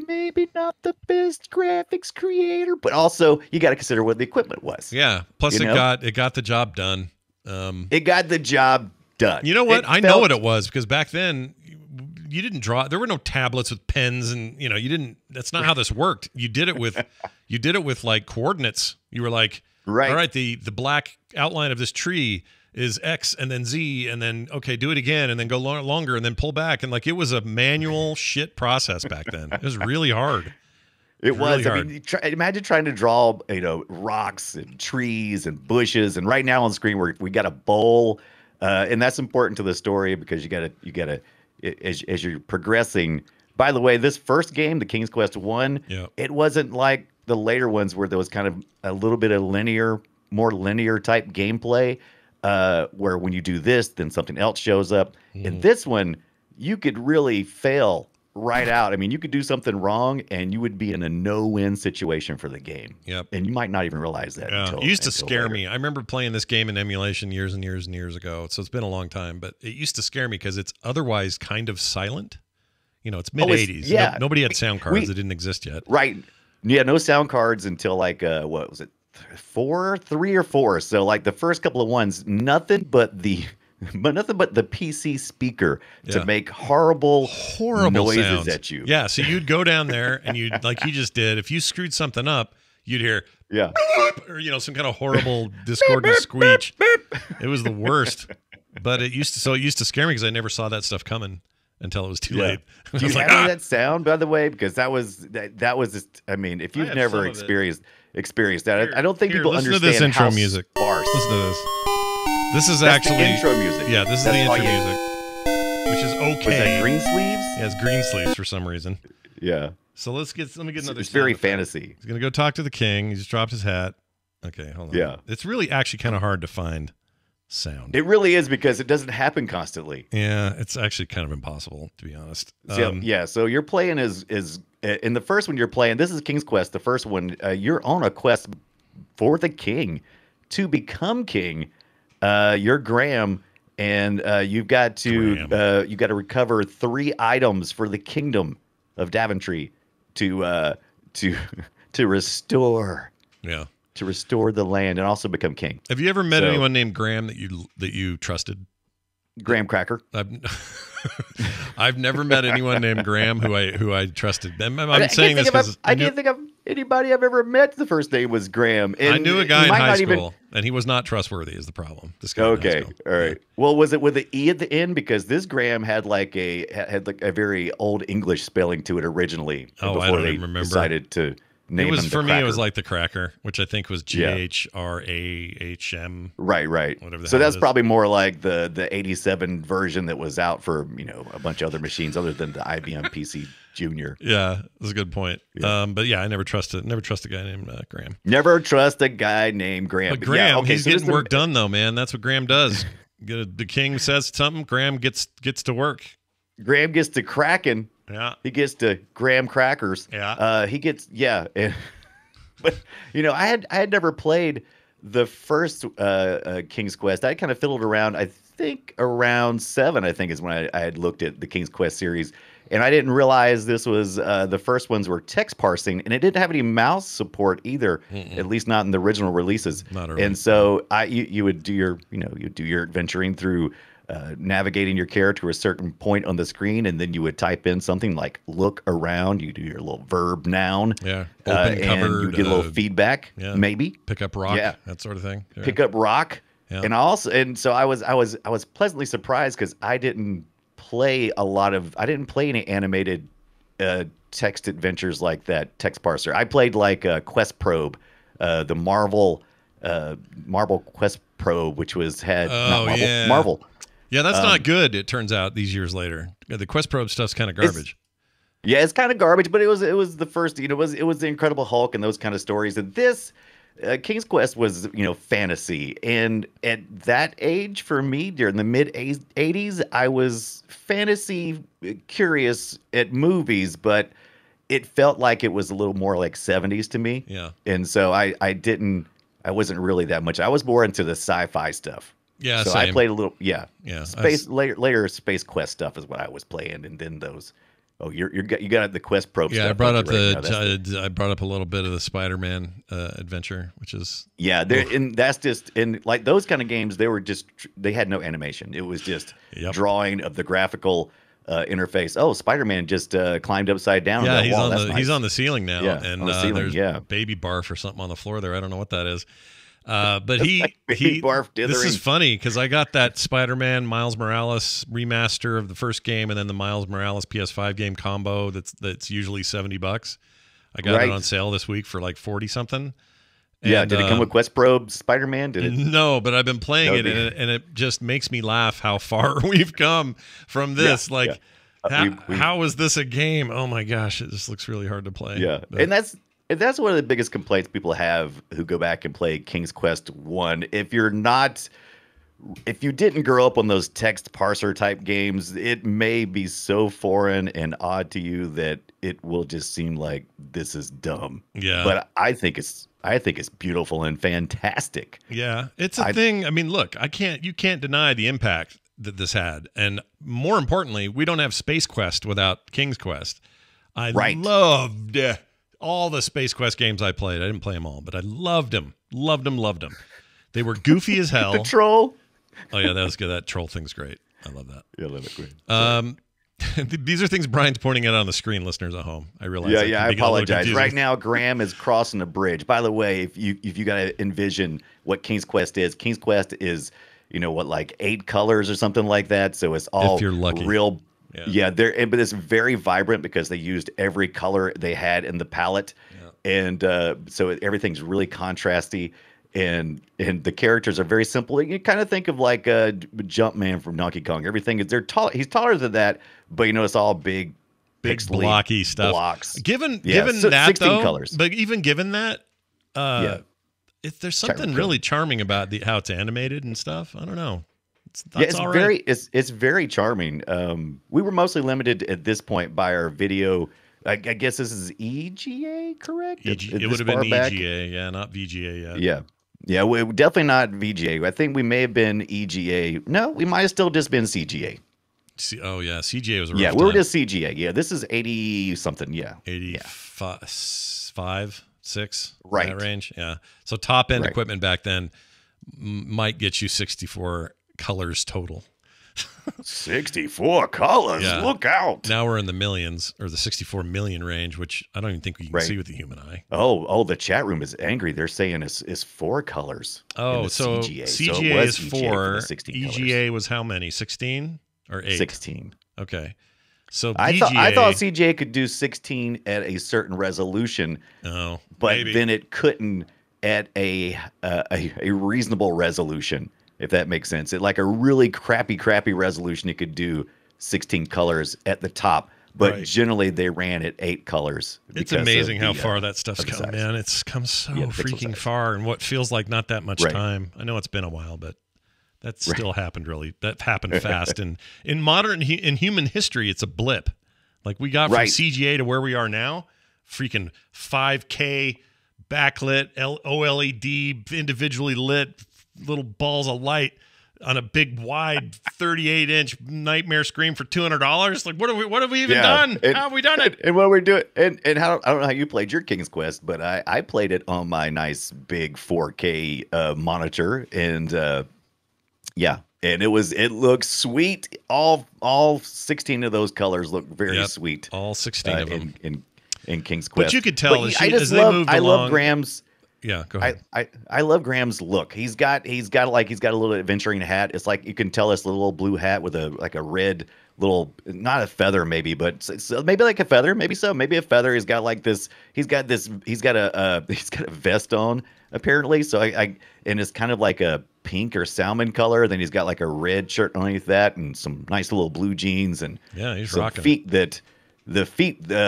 Speaker 2: Maybe not the best graphics creator, but also you got to consider what the equipment was.
Speaker 1: Yeah. Plus, it got the job done.
Speaker 2: It got the job done.
Speaker 1: You know what? I know what it was, because back then you didn't draw. There were no tablets with pens, and you didn't. That's not how this worked. You did it with like coordinates. You were like, all right, the black outline of this tree is X and then Z, and then okay, do it again, and then go longer, and then pull back, and like it was a manual shit process back then. It was really hard.
Speaker 2: It
Speaker 1: really
Speaker 2: was.
Speaker 1: hard.
Speaker 2: I mean, imagine trying to draw, rocks and trees and bushes. And right now on the screen, we got a bowl, and that's important to the story because you gotta, as you're progressing. By the way, this first game, the King's Quest One, it wasn't like the later ones where there was kind of a little bit of more linear type gameplay, where when you do this, then something else shows up. In this one, you could really fail right out. I mean, you could do something wrong and you would be in a no-win situation for the game.
Speaker 1: Yep.
Speaker 2: And you might not even realize that.
Speaker 1: It used to scare me. I remember playing this game in emulation years and years and years ago. So it's been a long time, but it used to scare me because it's otherwise kind of silent. It's mid-'80s.
Speaker 2: Yeah.
Speaker 1: Nobody had sound cards. It didn't exist yet.
Speaker 2: Right. Yeah, no sound cards until like, what was it? 3 or 4. So like the first couple of ones, nothing but the PC speaker to make horrible noises
Speaker 1: sounds
Speaker 2: at you.
Speaker 1: Yeah, so you'd go down there and you'd, like you just did, if you screwed something up, you'd hear or some kind of horrible discordant screech. It was the worst. But it used to scare me because I never saw that stuff coming until it was too late.
Speaker 2: Do you have that sound, by the way? Because that was just, I mean, if you've never experienced that, I don't think people understand
Speaker 1: this intro
Speaker 2: how
Speaker 1: music.
Speaker 2: Sparse.
Speaker 1: Listen to this. This is
Speaker 2: That's
Speaker 1: actually
Speaker 2: the intro music.
Speaker 1: Yeah, this is the intro music, which is okay.
Speaker 2: Was that green sleeves?
Speaker 1: Yeah, it's green sleeves for some reason.
Speaker 2: Yeah.
Speaker 1: So let me get another.
Speaker 2: It's very fantasy.
Speaker 1: He's gonna go talk to the king. He just dropped his hat. Okay, hold on. Yeah, it's really actually kind of hard to find sound.
Speaker 2: It really is because it doesn't happen constantly.
Speaker 1: Yeah, it's actually kind of impossible to be honest.
Speaker 2: So you're playing is in the first one you're playing. This is King's Quest. The first one, you're on a quest for the king to become king. You're Graham, and you've got to recover 3 items for the kingdom of Daventry to restore.
Speaker 1: Yeah.
Speaker 2: To restore the land and also become king.
Speaker 1: Have you ever met anyone named Graham that you trusted?
Speaker 2: Graham Cracker.
Speaker 1: I've never met anyone named Graham who I trusted. I'm saying this because
Speaker 2: I can't think of anybody I've ever met. The first name was Graham. And
Speaker 1: I knew a guy in high school, and he was not trustworthy. Is the problem? This guy.
Speaker 2: Okay, all right. Yeah. Well, was it with an E at the end? Because this Graham had like a very old English spelling to it originally.
Speaker 1: Oh, I don't even remember.
Speaker 2: Decided to.
Speaker 1: It was for me. It was like the Cracker, which I think was GHRAHM.
Speaker 2: Right.
Speaker 1: Whatever.
Speaker 2: So that's probably more like the '87 version that was out for a bunch of other machines other than the IBM PC Junior.
Speaker 1: Yeah, that's a good point. Yeah. But yeah, I never trust a guy named Graham.
Speaker 2: Never trust a guy named Graham.
Speaker 1: But Graham, he's getting work done though, man. That's what Graham does. The king says something, Graham gets to work.
Speaker 2: Graham gets to cracking.
Speaker 1: Yeah.
Speaker 2: He gets to graham crackers.
Speaker 1: Yeah.
Speaker 2: He gets but I had never played the first King's Quest. I kind of fiddled around. I think around 7. I think is when I had looked at the King's Quest series, and I didn't realize this was the first ones were text parsing, and it didn't have any mouse support either. At least not in the original releases.
Speaker 1: Not really.
Speaker 2: And so you would do your adventuring through. Navigating your character to a certain point on the screen, and then you would type in something like "look around." You do your little verb noun,
Speaker 1: open
Speaker 2: and
Speaker 1: cupboard,
Speaker 2: you get a little feedback, maybe
Speaker 1: pick up rock, that sort of thing. Yeah.
Speaker 2: Pick up rock, and so I was pleasantly surprised because I didn't play any animated text adventures like that text parser. I played like Quest Probe, the Marvel Quest Probe, which had Marvel.
Speaker 1: Yeah, that's not good. It turns out these years later, the Quest Probe stuff's kind of garbage.
Speaker 2: It's kind of garbage, but it was the first. It was the Incredible Hulk and those kind of stories. And this King's Quest was fantasy. And at that age, for me, during the mid '80s, I was fantasy curious at movies, but it felt like it was a little more like '70s to me.
Speaker 1: Yeah,
Speaker 2: and so I wasn't really that much. I was more into the sci-fi stuff.
Speaker 1: Yeah,
Speaker 2: so
Speaker 1: same.
Speaker 2: I played a little. Yeah.
Speaker 1: Space
Speaker 2: later Space Quest stuff is what I was playing, and then those. Oh, you got the Quest Probe.
Speaker 1: Yeah,
Speaker 2: stuff
Speaker 1: I brought up
Speaker 2: I
Speaker 1: brought up a little bit of the Spider-Man adventure, which is
Speaker 2: and that's just like those kind of games. They had no animation. It was just drawing of the graphical interface. Oh, Spider-Man just climbed upside down.
Speaker 1: Yeah,
Speaker 2: on that wall.
Speaker 1: He's on the ceiling now, and
Speaker 2: on the ceiling,
Speaker 1: there's baby barf or something on the floor there. I don't know what that is. But he
Speaker 2: barf dithering.
Speaker 1: This is funny because I got that Spider-Man Miles Morales remaster of the first game, and then the Miles Morales PS5 game combo that's usually $70. I got it on sale this week for like 40 something.
Speaker 2: Yeah, did it come with Quest Pro Spider-Man? Did it?
Speaker 1: No, but I've been playing it, and it just makes me laugh how far we've come from this. How is this a game? Oh my gosh, it just looks really hard to play.
Speaker 2: Yeah, but, and that's one of the biggest complaints people have who go back and play King's Quest 1. If you didn't grow up on those text parser type games, it may be so foreign and odd to you that it will just seem like this is dumb.
Speaker 1: Yeah.
Speaker 2: But I think it's beautiful and fantastic.
Speaker 1: Yeah. It's a thing. I mean, look, you can't deny the impact that this had. And more importantly, we don't have Space Quest without King's Quest. I loved all the Space Quest games I played. I didn't play them all, but I loved them. Loved them. They were goofy as hell.
Speaker 2: The troll.
Speaker 1: Oh yeah, that was good. That troll thing's great. I love that.
Speaker 2: Yeah, I love it. Great.
Speaker 1: These are things Brian's pointing out on the screen, listeners at home. I realize.
Speaker 2: Yeah. I apologize. Right now, Graham is crossing a bridge. By the way, if you got to envision what King's Quest is, King's Quest is, like 8 colors or something like that. So it's all
Speaker 1: if you're lucky.
Speaker 2: Real. Yeah. But it's very vibrant because they used every color they had in the palette, and so everything's really contrasty. And the characters are very simple. You kind of think of like Jumpman from Donkey Kong. Everything is tall. He's taller than that, but it's all big
Speaker 1: blocky stuff.
Speaker 2: Blocks.
Speaker 1: Given that
Speaker 2: 16
Speaker 1: though,
Speaker 2: colors.
Speaker 1: But even given that, there's something really charming about how it's animated and stuff. I don't know.
Speaker 2: It's very charming. We were mostly limited at this point by our video. I guess this is EGA, correct?
Speaker 1: It would have been EGA, not VGA yet.
Speaker 2: Yeah, we're definitely not VGA. I think we may have been EGA. No, we might have still just been CGA.
Speaker 1: CGA was a rough
Speaker 2: we
Speaker 1: time.
Speaker 2: were just CGA. Yeah, this is 80-something,
Speaker 1: 85, 6,
Speaker 2: right.
Speaker 1: That range. Yeah. So top-end equipment back then might get you 64 colors total.
Speaker 2: 64 colors. Yeah. Look out.
Speaker 1: Now we're in the millions, or the 64 million range, which I don't even think we can see with the human eye.
Speaker 2: Oh, the chat room is angry. They're saying it's 4 colors.
Speaker 1: Oh, so CGA is 4. EGA was how many? 16 or 8?
Speaker 2: 16.
Speaker 1: Okay. So
Speaker 2: I thought CGA could do 16 at a certain resolution.
Speaker 1: Oh,
Speaker 2: but
Speaker 1: maybe.
Speaker 2: Then it couldn't at a reasonable resolution. If that makes sense. At like a really crappy resolution, it could do 16 colors at the top, but generally they ran at 8 colors.
Speaker 1: It's amazing how far that stuff's come, man. It's come so freaking far in what feels like not that much time. I know it's been a while, but that still happened That happened fast. And in human history, it's a blip. Like we got from CGA to where we are now, freaking 5K backlit, OLED, individually lit, little balls of light on a big wide 38-inch nightmare screen for $200. Like what have we even done? How have we done it?
Speaker 2: And what we're doing and I don't know how you played your King's Quest, but I played it on my nice big 4K monitor, and and it looks sweet. All 16 of those colors look very sweet.
Speaker 1: All 16 of them
Speaker 2: in King's Quest.
Speaker 1: But you could tell
Speaker 2: I love Graham's.
Speaker 1: Yeah, go ahead.
Speaker 2: I love Graham's look. He's got a little adventuring hat. It's like you can tell it's a little blue hat with a red little, not a feather maybe, but maybe like a feather, maybe so, maybe a feather. He's got a vest on apparently. So and it's kind of like a pink or salmon color. Then he's got like a red shirt underneath that and some nice little blue jeans and
Speaker 1: he's
Speaker 2: some
Speaker 1: rocking
Speaker 2: feet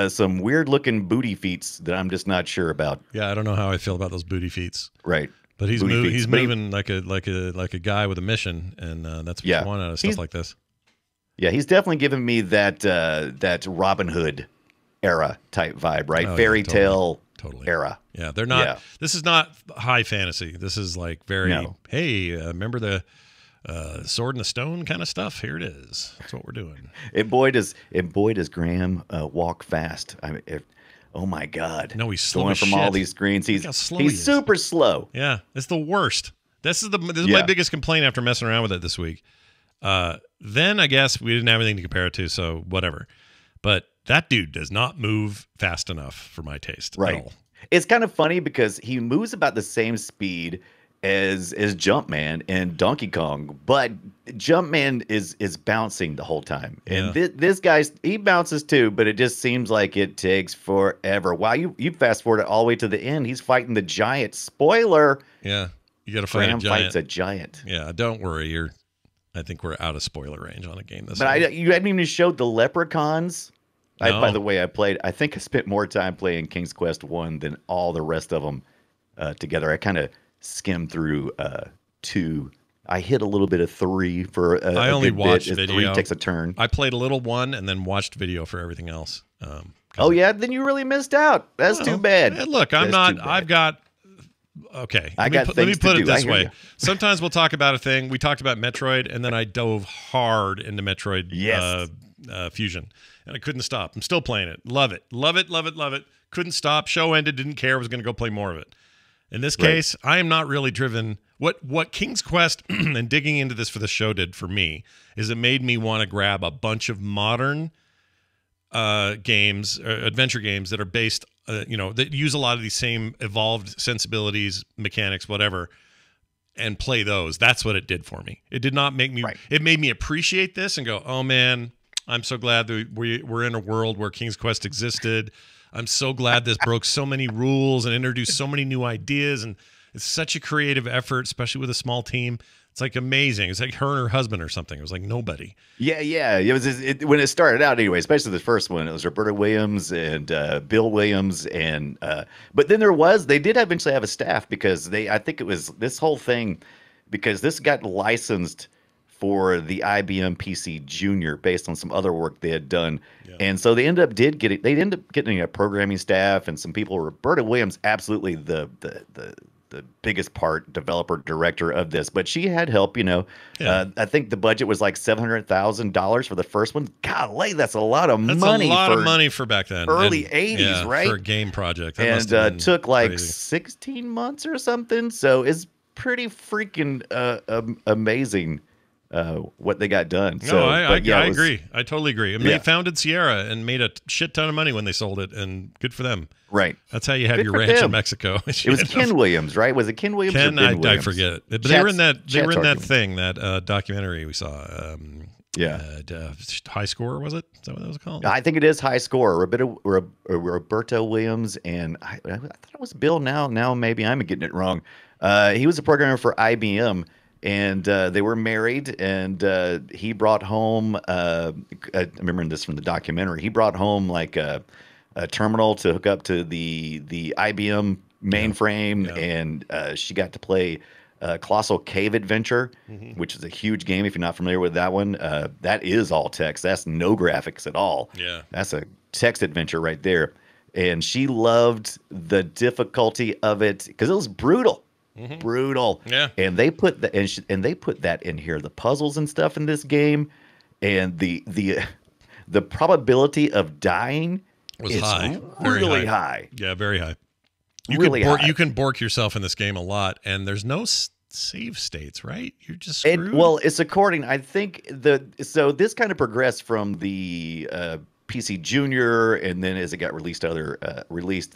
Speaker 2: some weird looking booty feet that I'm just not sure about.
Speaker 1: Yeah, I don't know how I feel about those booty feet.
Speaker 2: Right.
Speaker 1: But he's moving like a guy with a mission, and that's what you want out of stuff like this.
Speaker 2: Yeah, he's definitely giving me that Robin Hood era type vibe, right? Fairy tale era.
Speaker 1: Yeah, they're not. Yeah. This is not high fantasy. This is like very. No. Hey, remember the Sword in the Stone kind of stuff? Here it is. That's what we're doing.
Speaker 2: And boy does Graham walk fast. I mean, oh my God!
Speaker 1: No, he's slow
Speaker 2: going
Speaker 1: as
Speaker 2: from
Speaker 1: shit.
Speaker 2: all these screens. He's super slow.
Speaker 1: Yeah, it's the worst. This is my biggest complaint after messing around with it this week. Then I guess we didn't have anything to compare it to, so whatever. But that dude does not move fast enough for my taste at all.
Speaker 2: It's kind of funny because he moves about the same speed as Jumpman and Donkey Kong, but Jumpman is bouncing the whole time, and this guy's he bounces too, but it just seems like it takes forever. Wow, you fast forward it all the way to the end. He's fighting the giant. Spoiler.
Speaker 1: Yeah, you got to fight a giant.
Speaker 2: Fights a giant.
Speaker 1: Yeah, don't worry. I think we're out of spoiler range on a game this.
Speaker 2: But you hadn't even showed the leprechauns.
Speaker 1: No.
Speaker 2: By the way, I think I spent more time playing King's Quest 1 than all the rest of them together. I kind of skimmed through 2. I hit a little bit of 3 for
Speaker 1: I only watched video.
Speaker 2: 3 takes a turn.
Speaker 1: I played a little 1 and then watched video for everything else.
Speaker 2: Oh yeah, then you really missed out. That's too bad.
Speaker 1: Look, I've got. Okay, let me put it this way. Sometimes we'll talk about a thing. We talked about Metroid, and then I dove hard into Metroid Fusion, and I couldn't stop. I'm still playing it. Love it. Love it. Love it. Love it. Couldn't stop. Show ended. Didn't care. Was going to go play more of it. In this case, I am not really driven. What King's Quest and digging into this for the show did for me is it made me want to grab a bunch of modern games, adventure games that are based, that use a lot of these same evolved sensibilities, mechanics, whatever, and play those. That's what it did for me. It did not make me. Right. It made me appreciate this and go, oh man, I'm so glad that we're in a world where King's Quest existed. I'm so glad this broke so many rules and introduced so many new ideas, and it's such a creative effort, especially with a small team. It's like amazing. It's like her and her husband or something. It was like nobody.
Speaker 2: Yeah. It was when it started out anyway, especially the first one. It was Roberta Williams and Bill Williams, and but then they did eventually have a staff because I think it was this whole thing because this got licensed for the IBM PC Junior based on some other work they had done. Yeah. And so they ended up getting a programming staff and some people. Roberta Williams, absolutely the biggest part developer director of this, but she had help, I think the budget was like $700,000 for the first one. Golly, that's a lot of money.
Speaker 1: That's a lot of money for back then.
Speaker 2: Early 80s, right?
Speaker 1: For a game project. That
Speaker 2: and took like 16 months or something. So it's pretty freaking amazing what they got done.
Speaker 1: No, I agree. I totally agree. And they founded Sierra and made a shit ton of money when they sold it, and good for them.
Speaker 2: Right.
Speaker 1: That's how you have your ranch in Mexico.
Speaker 2: It was Ken Williams, right? Was it Ken Williams or Ben Williams?
Speaker 1: I forget. But they were in that thing, that documentary we saw. High Score, was it? Is that what that was called?
Speaker 2: I think it is High Score. Roberta Williams, and I thought it was Bill now. Now maybe I'm getting it wrong. He was a programmer for IBM. And they were married, and he brought home, I remember this from the documentary, he brought home like a terminal to hook up to the IBM mainframe, and she got to play Colossal Cave Adventure, which is a huge game if you're not familiar with that one. That is all text. That's no graphics at all.
Speaker 1: Yeah.
Speaker 2: That's a text adventure right there. And she loved the difficulty of it because it was brutal. Brutal.
Speaker 1: Yeah.
Speaker 2: And they put that in here, the puzzles and stuff in this game, and the probability of dying
Speaker 1: was
Speaker 2: is
Speaker 1: high.
Speaker 2: Really high.
Speaker 1: Yeah, very high. You can bork yourself in this game a lot, and there's no save states, right? You're just screwed.
Speaker 2: It's according. I think so this kind of progressed from the PC Junior, and then as it got released,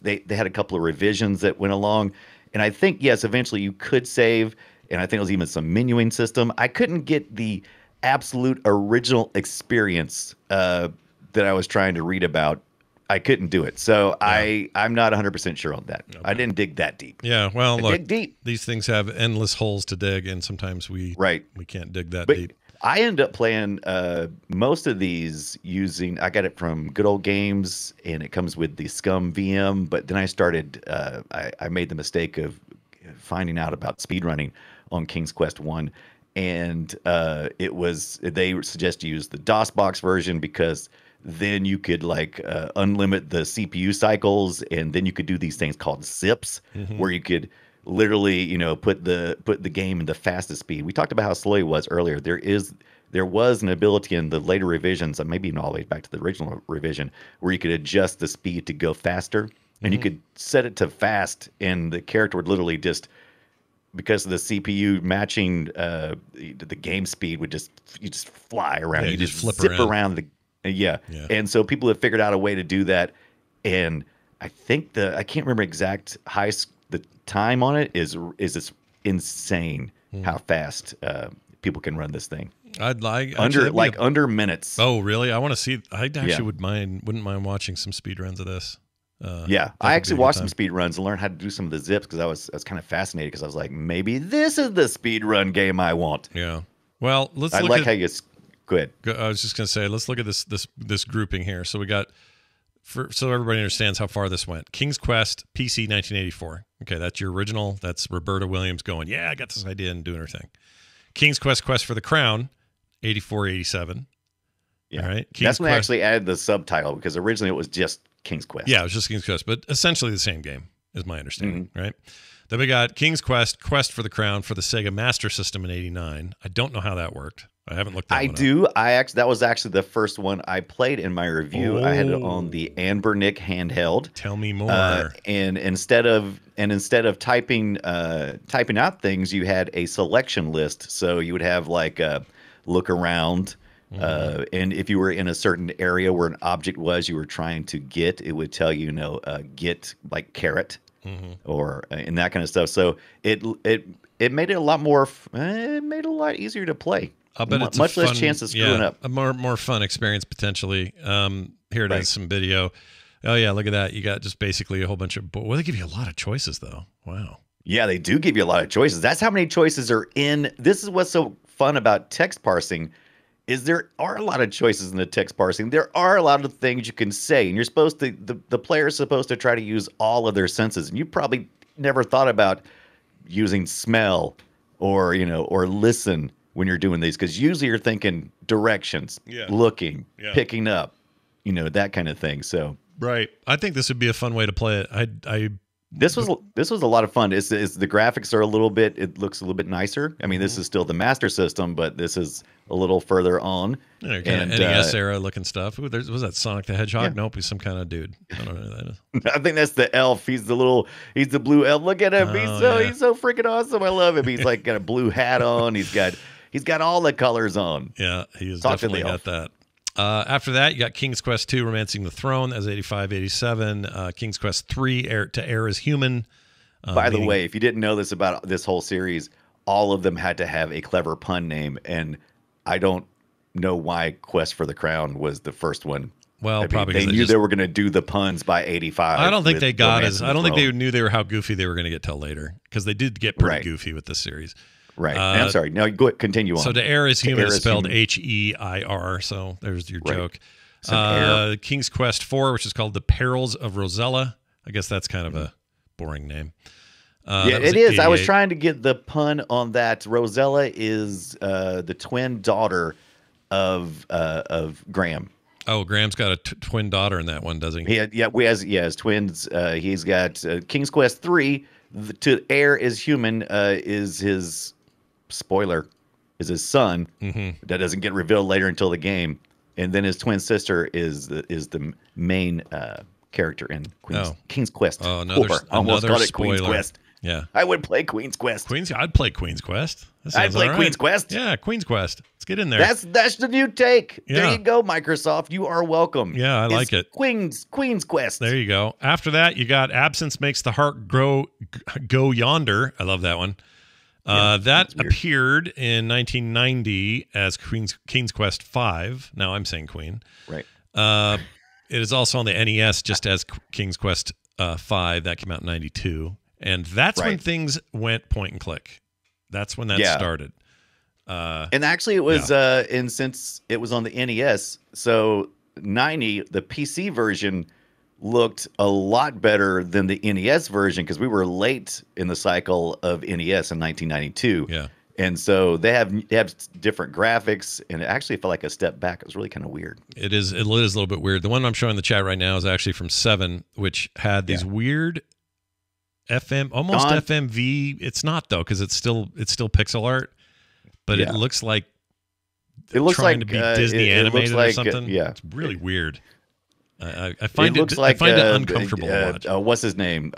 Speaker 2: they had a couple of revisions that went along. And I think, yes, eventually you could save, and I think there was even some menuing system. I couldn't get the absolute original experience that I was trying to read about. I couldn't do it. So yeah. I'm not 100% sure on that. Okay. I didn't dig that deep.
Speaker 1: Yeah, well, look,
Speaker 2: dig deep.
Speaker 1: These things have endless holes to dig, and sometimes we can't dig that deep.
Speaker 2: I ended up playing most of these I got it from Good Old Games, and it comes with the Scum VM. But then I started, I made the mistake of finding out about speedrunning on King's Quest 1. And they suggest you use the DOSBox version because then you could unlimit the CPU cycles, and then you could do these things called zips, where you could literally, put the game in the fastest speed. We talked about how slow it was earlier. There was an ability in the later revisions, and maybe even all the way back to the original revision, where you could adjust the speed to go faster, and you could set it to fast, and the character would literally just, because of the CPU matching the game speed, you just fly around. You just
Speaker 1: flip
Speaker 2: zip around yeah. And so people have figured out a way to do that, and I think I can't remember the time on it is it's insane how fast people can run this thing.
Speaker 1: I'd like
Speaker 2: under minutes.
Speaker 1: Oh, really? I want to see. I actually wouldn't mind watching some speed runs of this.
Speaker 2: I actually watched some speed runs and learned how to do some of the zips because I was kind of fascinated because I was like, maybe this is the speed run game I want.
Speaker 1: Yeah. Well, let's.
Speaker 2: I
Speaker 1: look
Speaker 2: like
Speaker 1: at,
Speaker 2: how you. Go ahead.
Speaker 1: I was just gonna say, let's look at this grouping here. So we got, so everybody understands how far this went. King's Quest PC 1984. Okay, that's your original. That's Roberta Williams going, yeah, I got this idea and doing her thing. King's Quest for the Crown, 84, 87.
Speaker 2: Yeah.
Speaker 1: All right.
Speaker 2: That's when they actually added the subtitle because originally it was just King's Quest.
Speaker 1: Yeah, it was just King's Quest, but essentially the same game is my understanding, right? Then we got King's Quest for the Crown for the Sega Master System in 89. I don't know how that worked. I haven't looked that one up.
Speaker 2: That was actually the first one I played in my review. I had it on the Anbernic handheld.
Speaker 1: Tell me more.
Speaker 2: And instead of typing out things, you had a selection list. So you would have like a look around. And if you were in a certain area where an object was you were trying to get, it would tell you, get like carrot or and that kind of stuff. So it made it a lot more. It made it a lot easier to play.
Speaker 1: I bet it's
Speaker 2: much less chance of screwing up.
Speaker 1: A more fun experience potentially. Here it is, some video. Oh yeah, look at that. You got just basically a whole bunch of. Well, they give you a lot of choices though. Wow.
Speaker 2: Yeah, they do give you a lot of choices. That's how many choices are in. This is what's so fun about text parsing. Is there are a lot of choices in the text parsing. There are a lot of things you can say, and you're supposed to. The player is supposed to try to use all of their senses, and you probably never thought about using smell or listen when you're doing these, because usually you're thinking directions, looking, picking up, that kind of thing. So
Speaker 1: right, I think this would be a fun way to play it.
Speaker 2: This was a lot of fun. It's the graphics are a little bit. It looks a little bit nicer. I mean, this is still the Master System, but this is a little further on.
Speaker 1: Yeah, kind of NES era looking stuff. Ooh, was that Sonic the Hedgehog? Yeah. Nope, he's some kind of dude. I don't know who that is.
Speaker 2: I think that's the elf. He's the blue elf. Look at him. He's so freaking awesome. I love him. He's like got a blue hat on. He's got all the colors on.
Speaker 1: Yeah, he's definitely got that. After that, you got King's Quest 2, Romancing the Throne. That was 85, 87. King's Quest 3, To Err is Human.
Speaker 2: By the way, if you didn't know this about this whole series, all of them had to have a clever pun name, and I don't know why Quest for the Crown was the first one.
Speaker 1: Well, probably
Speaker 2: they knew they were going to do the puns by 85.
Speaker 1: I don't think they got as. I don't think they knew how goofy they were going to get till later, because they did get pretty goofy with this series.
Speaker 2: Right. I'm sorry. No, go ahead, continue on.
Speaker 1: So To Err is Human is spelled H-E-I-R. So there's your joke. King's Quest 4, which is called The Perils of Rosella. I guess that's kind of a boring name.
Speaker 2: It is. I was trying to get the pun on that. Rosella is the twin daughter of Graham.
Speaker 1: Oh, Graham's got a twin daughter in that one, doesn't he?
Speaker 2: He has twins. He's got King's Quest 3. To Err is Human is his. Spoiler, is his son. That doesn't get revealed later until the game, and then his twin sister is the main character in King's Quest.
Speaker 1: Oh,
Speaker 2: almost called it
Speaker 1: spoiler.
Speaker 2: Queen's Quest.
Speaker 1: Yeah,
Speaker 2: I would play Queen's Quest.
Speaker 1: I'd play Queen's Quest.
Speaker 2: I'd play Queen's Quest.
Speaker 1: Yeah, Queen's Quest. Let's get in there.
Speaker 2: That's the new take.
Speaker 1: Yeah.
Speaker 2: There you go, Microsoft. You are welcome.
Speaker 1: Yeah, I like it.
Speaker 2: Queen's Quest.
Speaker 1: There you go. After that, you got Absence Makes the Heart Go Yonder. I love that one. That appeared in 1990 as King's Quest 5. Now I'm saying Queen.
Speaker 2: Right.
Speaker 1: It is also on the NES just as King's Quest 5. That came out in 92. And that's when things went point and click. That's when that started.
Speaker 2: And actually it was and since it was on the NES, so 90, the PC version looked a lot better than the NES version because we were late in the cycle of NES in 1992.
Speaker 1: Yeah.
Speaker 2: And so they have different graphics, and it actually felt like a step back. It was really kind of weird.
Speaker 1: It is a little bit weird. The one I'm showing in the chat right now is actually from VII, which had these weird FMV. It's not though, because it's still pixel art, but it looks like trying to be Disney animated or something. It's really weird. I find it uncomfortable to watch.
Speaker 2: What's his name?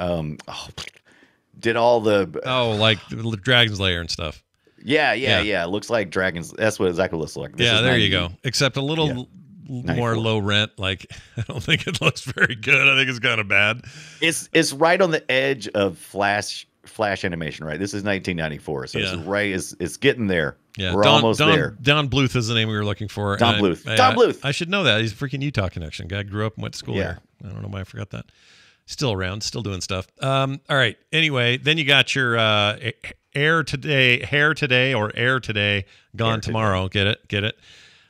Speaker 2: Did all the
Speaker 1: like the Dragon's Lair and stuff.
Speaker 2: Yeah. It looks like Dragons. That's what exactly looks like.
Speaker 1: There you go. Except a little more low rent. Like I don't think it looks very good. I think it's kind of bad.
Speaker 2: It's right on the edge of Flash Flash animation, right? This is 1994, so
Speaker 1: Yeah.
Speaker 2: it's getting there.
Speaker 1: Yeah,
Speaker 2: We're almost there.
Speaker 1: Don Bluth is the name we were looking for.
Speaker 2: Don Bluth. Don Bluth.
Speaker 1: I should know that. He's a freaking Utah connection. Guy grew up and went to school
Speaker 2: Yeah.
Speaker 1: here. I don't know why I forgot that. Still around, still doing stuff. All right. Anyway, then you got your Hair Today, Gone Tomorrow. Get it?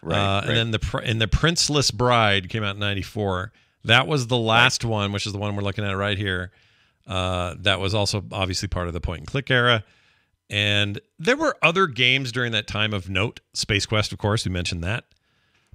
Speaker 2: Right.
Speaker 1: And then the Princeless Bride came out in 94. That was the last one, which is the one we're looking at right here. That was also obviously part of the point and click era. And there were other games during that time of note. Space Quest, of course, we mentioned that.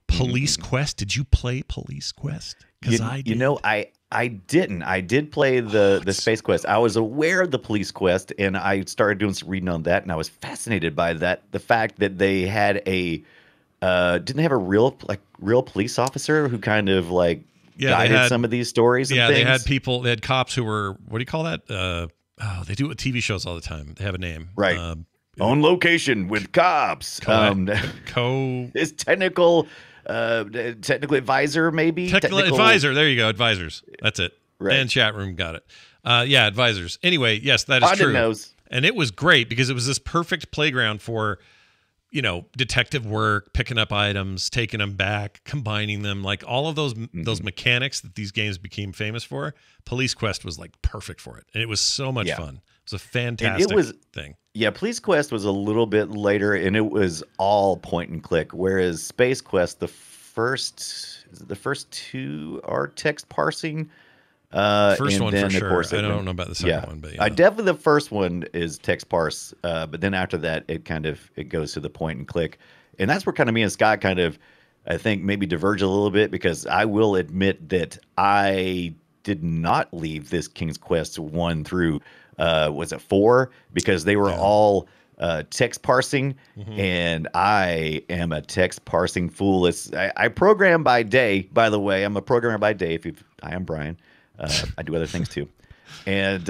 Speaker 1: Police Quest. Did you play Police Quest? Because I did.
Speaker 2: You know, I didn't. I did play the Space Quest. I was aware of the Police Quest, and I started doing some reading on that, and I was fascinated by that. The fact that they had didn't have a real police officer who kind of like guided some of these stories. And
Speaker 1: they had people. They had cops who were, what do you call that? They do it with TV shows all the time. They have a name,
Speaker 2: right? On location with cops. His technical advisor, maybe
Speaker 1: technical advisor. There you go, advisors. That's it.
Speaker 2: Right.
Speaker 1: And chat room got it. Yeah, advisors. Anyway, yes, that is true.
Speaker 2: Knows.
Speaker 1: And it was great because it was this perfect playground for, detective work, picking up items, taking them back, combining them, like all of those mechanics that these games became famous for. Police Quest was like perfect for it, and it was so much fun. It was a fantastic thing.
Speaker 2: Yeah, Police Quest was a little bit later, and it was all point and click. Whereas Space Quest, the first two are text parsing.
Speaker 1: First one for sure. I don't know about the second one, but
Speaker 2: definitely the first one is text parse. But then after that, it goes to the point and click, and that's where kind of me and Scott kind of, I think, maybe diverge a little bit, because I will admit that I did not leave this King's Quest 1 through was it 4, because they were all text parsing, and I am a text parsing fool. I program by day, by the way. I'm a programmer by day. I am Brian. I do other things too, and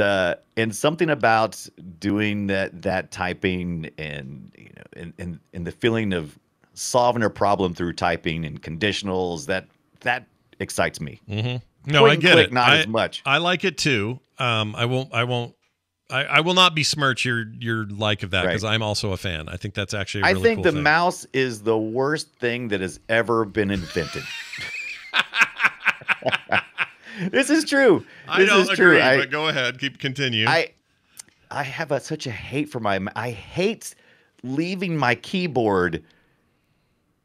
Speaker 2: something about doing that typing, and and the feeling of solving a problem through typing and conditionals, that excites me.
Speaker 1: No, I get it.
Speaker 2: Not as much.
Speaker 1: I like it too. I will not besmirch your like of that, because I'm also a fan. I think that's actually a really
Speaker 2: cool
Speaker 1: thing.
Speaker 2: The mouse is the worst thing that has ever been invented. This is true.
Speaker 1: I don't agree, but go ahead. Continue.
Speaker 2: I have such a hate for I hate leaving my keyboard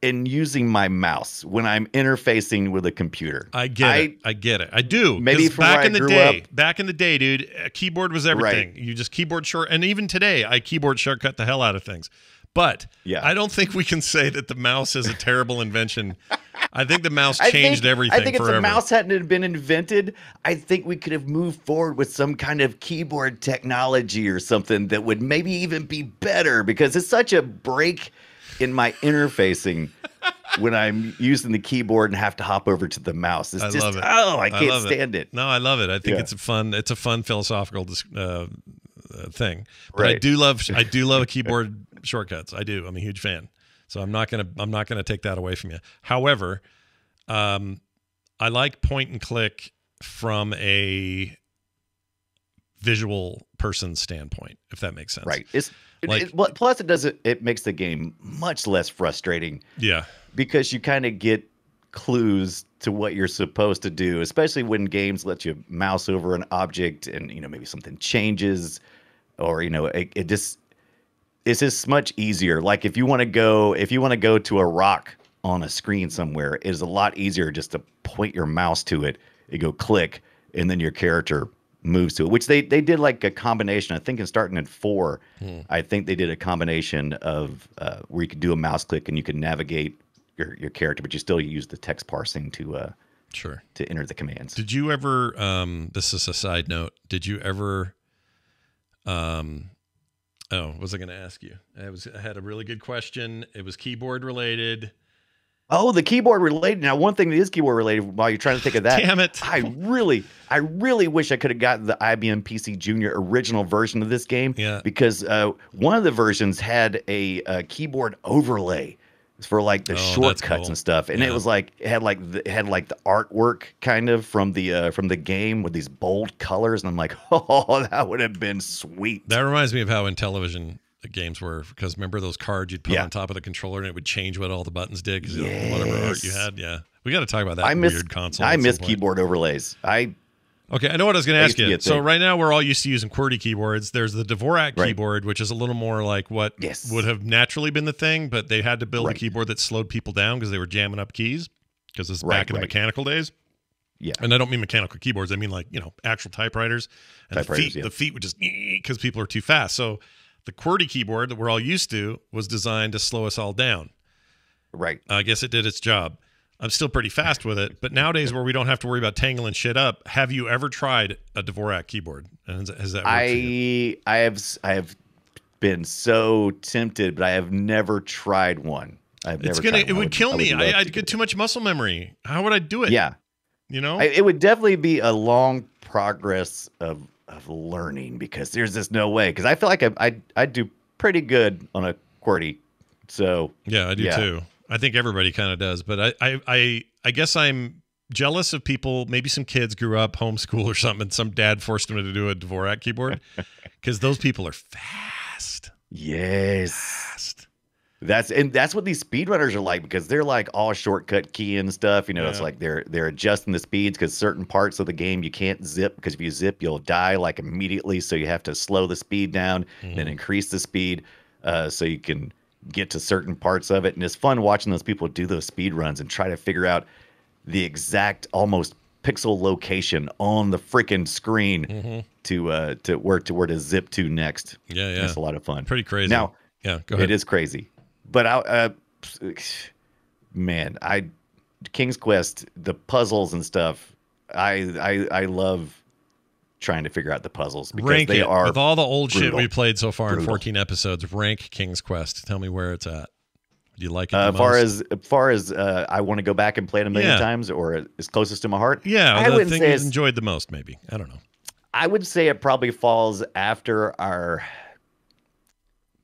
Speaker 2: and using my mouse when I'm interfacing with a computer.
Speaker 1: I get it. I do.
Speaker 2: Maybe from
Speaker 1: back
Speaker 2: where
Speaker 1: in the
Speaker 2: I grew
Speaker 1: day,
Speaker 2: up.
Speaker 1: back in the day, dude, a keyboard was everything.
Speaker 2: Right.
Speaker 1: You just keyboard short, and even today, I keyboard shortcut the hell out of things. But I don't think we can say that the mouse is a terrible invention. I think the mouse changed everything.
Speaker 2: I think
Speaker 1: forever.
Speaker 2: if the mouse hadn't been invented, I think we could have moved forward with some kind of keyboard technology or something that would maybe even be better, because it's such a break in my interfacing when I'm using the keyboard and have to hop over to the mouse. It's just,
Speaker 1: love it.
Speaker 2: I can't stand it.
Speaker 1: No, I love it. I think it's a fun philosophical thing. But
Speaker 2: Right.
Speaker 1: I do love keyboard shortcuts. I do. I'm a huge fan. So I'm not gonna take that away from you. However, I like point and click from a visual person standpoint, if that makes sense.
Speaker 2: Right. Plus it makes the game much less frustrating.
Speaker 1: Yeah.
Speaker 2: Because you kind of get clues to what you're supposed to do, especially when games let you mouse over an object and maybe something changes, or it's just much easier. Like if you want to go to a rock on a screen somewhere, it is a lot easier just to point your mouse to it and go click, and then your character moves to it, which they did like a combination. I think starting in 4, I think they did a combination of where you could do a mouse click and you could navigate your character, but you still use the text parsing to enter the commands.
Speaker 1: Did you ever this is a side note, did you ever what was I going to ask you? I had a really good question. It was keyboard related.
Speaker 2: Oh, the keyboard related. Now, one thing that is keyboard related, while you're trying to think of that,
Speaker 1: damn it!
Speaker 2: I really wish I could have gotten the IBM PC Junior original version of this game.
Speaker 1: Yeah.
Speaker 2: Because one of the versions had a keyboard overlay for like the shortcuts
Speaker 1: cool.
Speaker 2: and stuff. And it was like it had like the artwork kind of from the game with these bold colors. And I'm like, oh, that would have been sweet.
Speaker 1: That reminds me of how in television the games were, because remember those cards you'd put on top of the controller and it would change what all the buttons did because whatever art you had. Yeah, we got to talk about that weird console.
Speaker 2: I miss keyboard overlays.
Speaker 1: Okay, I know what I was going to ask you. So right now we're all used to using QWERTY keyboards. There's the Dvorak keyboard, which is a little more like what would have naturally been the thing, but they had to build a keyboard that slowed people down because they were jamming up keys, because it's back in the mechanical days.
Speaker 2: Yeah.
Speaker 1: And I don't mean mechanical keyboards. I mean like, actual typewriters. And the feet would just, because people are too fast. So the QWERTY keyboard that we're all used to was designed to slow us all down.
Speaker 2: Right.
Speaker 1: I guess it did its job. I'm still pretty fast with it, but nowadays where we don't have to worry about tangling shit up, have you ever tried a Dvorak keyboard? And has that worked for you?
Speaker 2: I have been so tempted, but I have never tried one.
Speaker 1: It would kill me. I'd get too much muscle memory. How would I do it?
Speaker 2: Yeah. It would definitely be a long progress of learning, because there's just no way. Because I feel like I do pretty good on a QWERTY. So
Speaker 1: yeah, I do too. I think everybody kind of does, but I guess I'm jealous of people. Maybe some kids grew up homeschool or something, and some dad forced them to do a Dvorak keyboard, because those people are fast.
Speaker 2: Yes, fast. That's what these speedrunners are like, because they're like all shortcut key and stuff. It's like they're adjusting the speeds, because certain parts of the game you can't zip, because if you zip you'll die like immediately. So you have to slow the speed down, then increase the speed, so you can get to certain parts of it. And it's fun watching those people do those speed runs and try to figure out the exact almost pixel location on the freaking screen to where to zip to next.
Speaker 1: Yeah.
Speaker 2: It's a lot of fun.
Speaker 1: Pretty crazy.
Speaker 2: Now,
Speaker 1: go ahead.
Speaker 2: It is crazy. But King's Quest, the puzzles and stuff, I love trying to figure out the puzzles, because they are,
Speaker 1: with all the old shit we played so far in
Speaker 2: Brutal.
Speaker 1: 14 episodes. Rank King's Quest. Tell me where it's at. Do you like it?
Speaker 2: As far as I want to go back and play it a million times, or is closest to my heart.
Speaker 1: Yeah,
Speaker 2: I
Speaker 1: the
Speaker 2: wouldn't
Speaker 1: thing
Speaker 2: say
Speaker 1: you enjoyed the most, maybe. I don't know.
Speaker 2: I would say it probably falls after our.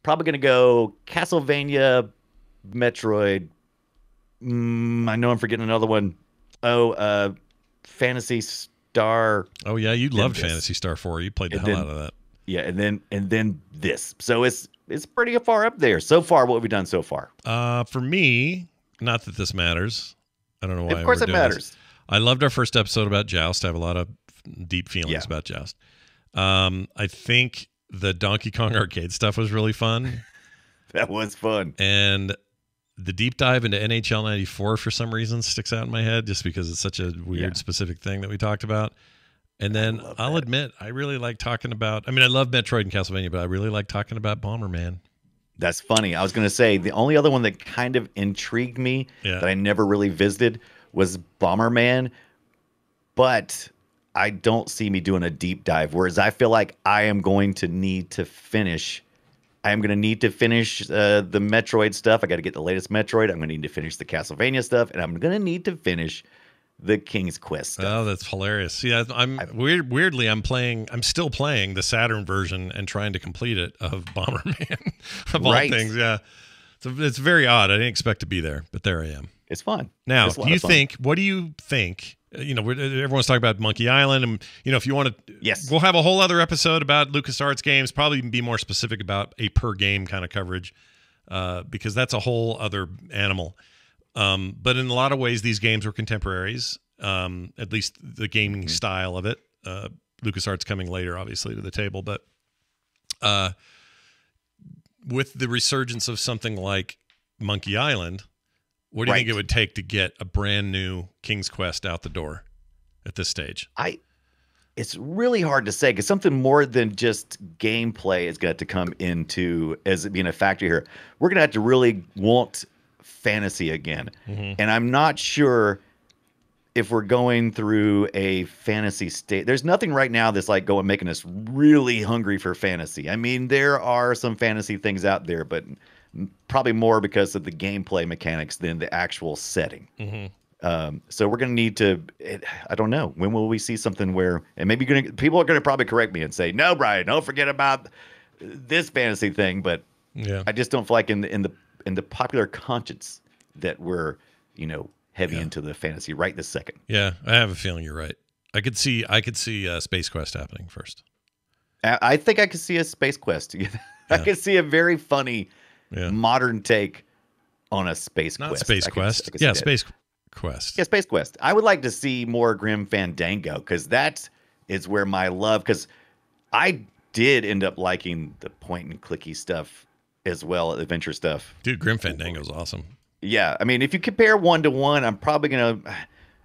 Speaker 2: Probably going to go Castlevania, Metroid. I know I'm forgetting another one. Phantasy Star.
Speaker 1: Oh yeah, you loved Phantasy Star 4. You played the hell out of that.
Speaker 2: Yeah, and then this. So it's pretty far up there. So far, what have we done so far?
Speaker 1: For me, not that this matters. I don't know why.
Speaker 2: Of course it matters.
Speaker 1: I loved our first episode about Joust. I have a lot of deep feelings about Joust. I think the Donkey Kong arcade stuff was really fun.
Speaker 2: That was fun.
Speaker 1: And the deep dive into NHL 94 for some reason sticks out in my head, just because it's such a weird specific thing that we talked about. And then I'll admit, I really like talking about, I love Metroid and Castlevania, but I really like talking about Bomberman.
Speaker 2: That's funny. I was going to say, the only other one that kind of intrigued me that I never really visited was Bomberman, but I don't see me doing a deep dive, whereas I feel like I am going to need to finish. I am going to need to finish the Metroid stuff. I got to get the latest Metroid. I'm going to need to finish the Castlevania stuff, and I'm going to need to finish the King's Quest stuff.
Speaker 1: Oh, that's hilarious. Yeah, weirdly, I'm still playing the Saturn version and trying to complete it of Bomberman of all things. Yeah. So it's very odd. I didn't expect to be there, but there I am.
Speaker 2: It's fun.
Speaker 1: Now, what do you think? Everyone's talking about Monkey Island, and if you want to, we'll have a whole other episode about LucasArts games. Probably be more specific about a per game kind of coverage, because that's a whole other animal. But in a lot of ways, these games were contemporaries, at least the gaming style of it. LucasArts coming later, obviously, to the table, but with the resurgence of something like Monkey Island, what do you think it would take to get a brand new King's Quest out the door at this stage?
Speaker 2: It's really hard to say, because something more than just gameplay is going to come into as being a factor here. We're going to have to really want fantasy again. And I'm not sure if we're going through a fantasy state. There's nothing right now that's like making us really hungry for fantasy. There are some fantasy things out there, but probably more because of the gameplay mechanics than the actual setting. So we're going to need to, I don't know, when will we see something where, and maybe people are going to probably correct me and say, no, Brian, don't forget about this fantasy thing. But I just don't feel like in the popular conscience, that we're, heavy into the fantasy right this second.
Speaker 1: Yeah, I have a feeling you're right. I could see Space Quest happening first.
Speaker 2: I think I could see a Space Quest. I could see a very funny modern take on a Space Quest.
Speaker 1: Not Space Quest. Space Quest.
Speaker 2: Yeah, Space Quest. I would like to see more Grim Fandango because that is where my love. Because I did end up liking the point and clicky stuff as well, adventure stuff.
Speaker 1: Dude, Grim Fandango's awesome.
Speaker 2: Yeah, I mean, if you compare 1-to-1, I'm probably gonna,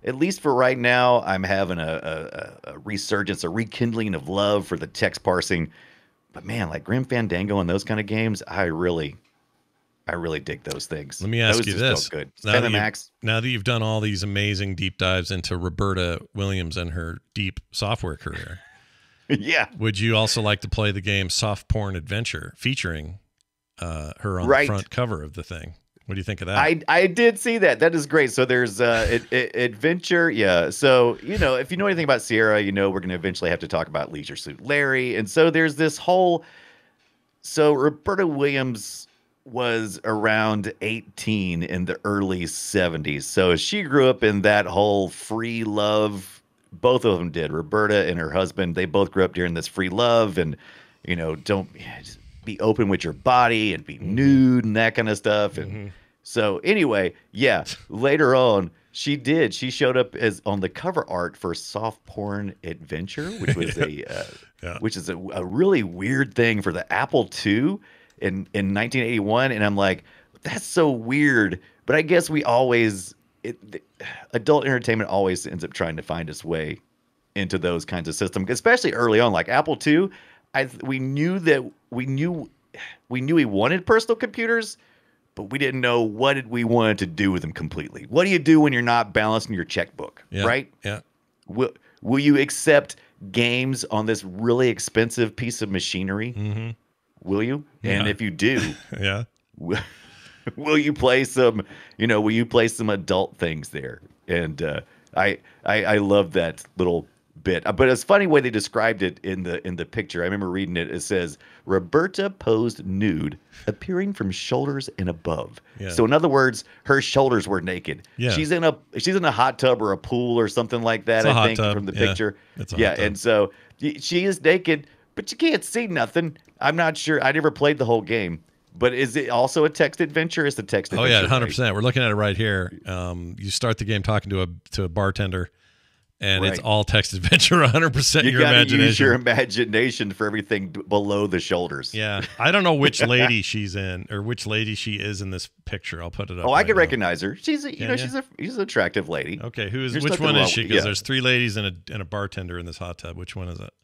Speaker 2: at least for right now, I'm having a resurgence, a rekindling of love for the text parsing. But man, like Grim Fandango and those kind of games, I really dig those things.
Speaker 1: Let me ask you this:
Speaker 2: good.
Speaker 1: Now that you've done all these amazing deep dives into Roberta Williams and her deep software career,
Speaker 2: yeah,
Speaker 1: would you also like to play the game Soft Porn Adventure featuring her on the front cover of the thing? What do you think of that?
Speaker 2: I did see that. That is great. So there's adventure. Yeah. So, if you know anything about Sierra, we're going to eventually have to talk about Leisure Suit Larry. And so there's this whole. So Roberta Williams was around 18 in the early 70s. So she grew up in that whole free love. Both of them did. Roberta and her husband, they both grew up during this free love and, don't be open with your body and be nude and that kind of stuff. And so anyway, later on she showed up as on the cover art for Soft Porn Adventure, which was which is a really weird thing for the Apple II in 1981. And I'm like, that's so weird. But I guess adult entertainment always ends up trying to find its way into those kinds of systems, especially early on, like Apple II. We knew he wanted personal computers, but we didn't know what we wanted to do with them completely. What do you do when you're not balancing your checkbook, right?
Speaker 1: Yeah.
Speaker 2: Will you accept games on this really expensive piece of machinery? Mm-hmm. Will you? Yeah. And if you do, will you play some? Will you play some adult things there? And I love that little bit, but it's funny way they described it in the picture. I remember reading it. It says Roberta posed nude, appearing from shoulders and above. Yeah. So in other words, her shoulders were naked. Yeah. She's in a hot tub or a pool or something like that.
Speaker 1: It's
Speaker 2: I think from the picture. And so she is naked, but you can't see nothing. I'm not sure. I never played the whole game. But is it also a text adventure? Is the text adventure?
Speaker 1: Oh yeah, 100%. We're looking at it right here. You start the game talking to a bartender. And it's all text adventure, 100% your imagination.
Speaker 2: Use your imagination for everything below the shoulders.
Speaker 1: Yeah. I don't know which lady she's in or which lady she is in this picture. I'll put it up.
Speaker 2: Oh, I can recognize her. She's she's an attractive lady.
Speaker 1: Okay. Which one is she? Because there's 3 ladies and a bartender in this hot tub. Which one is it?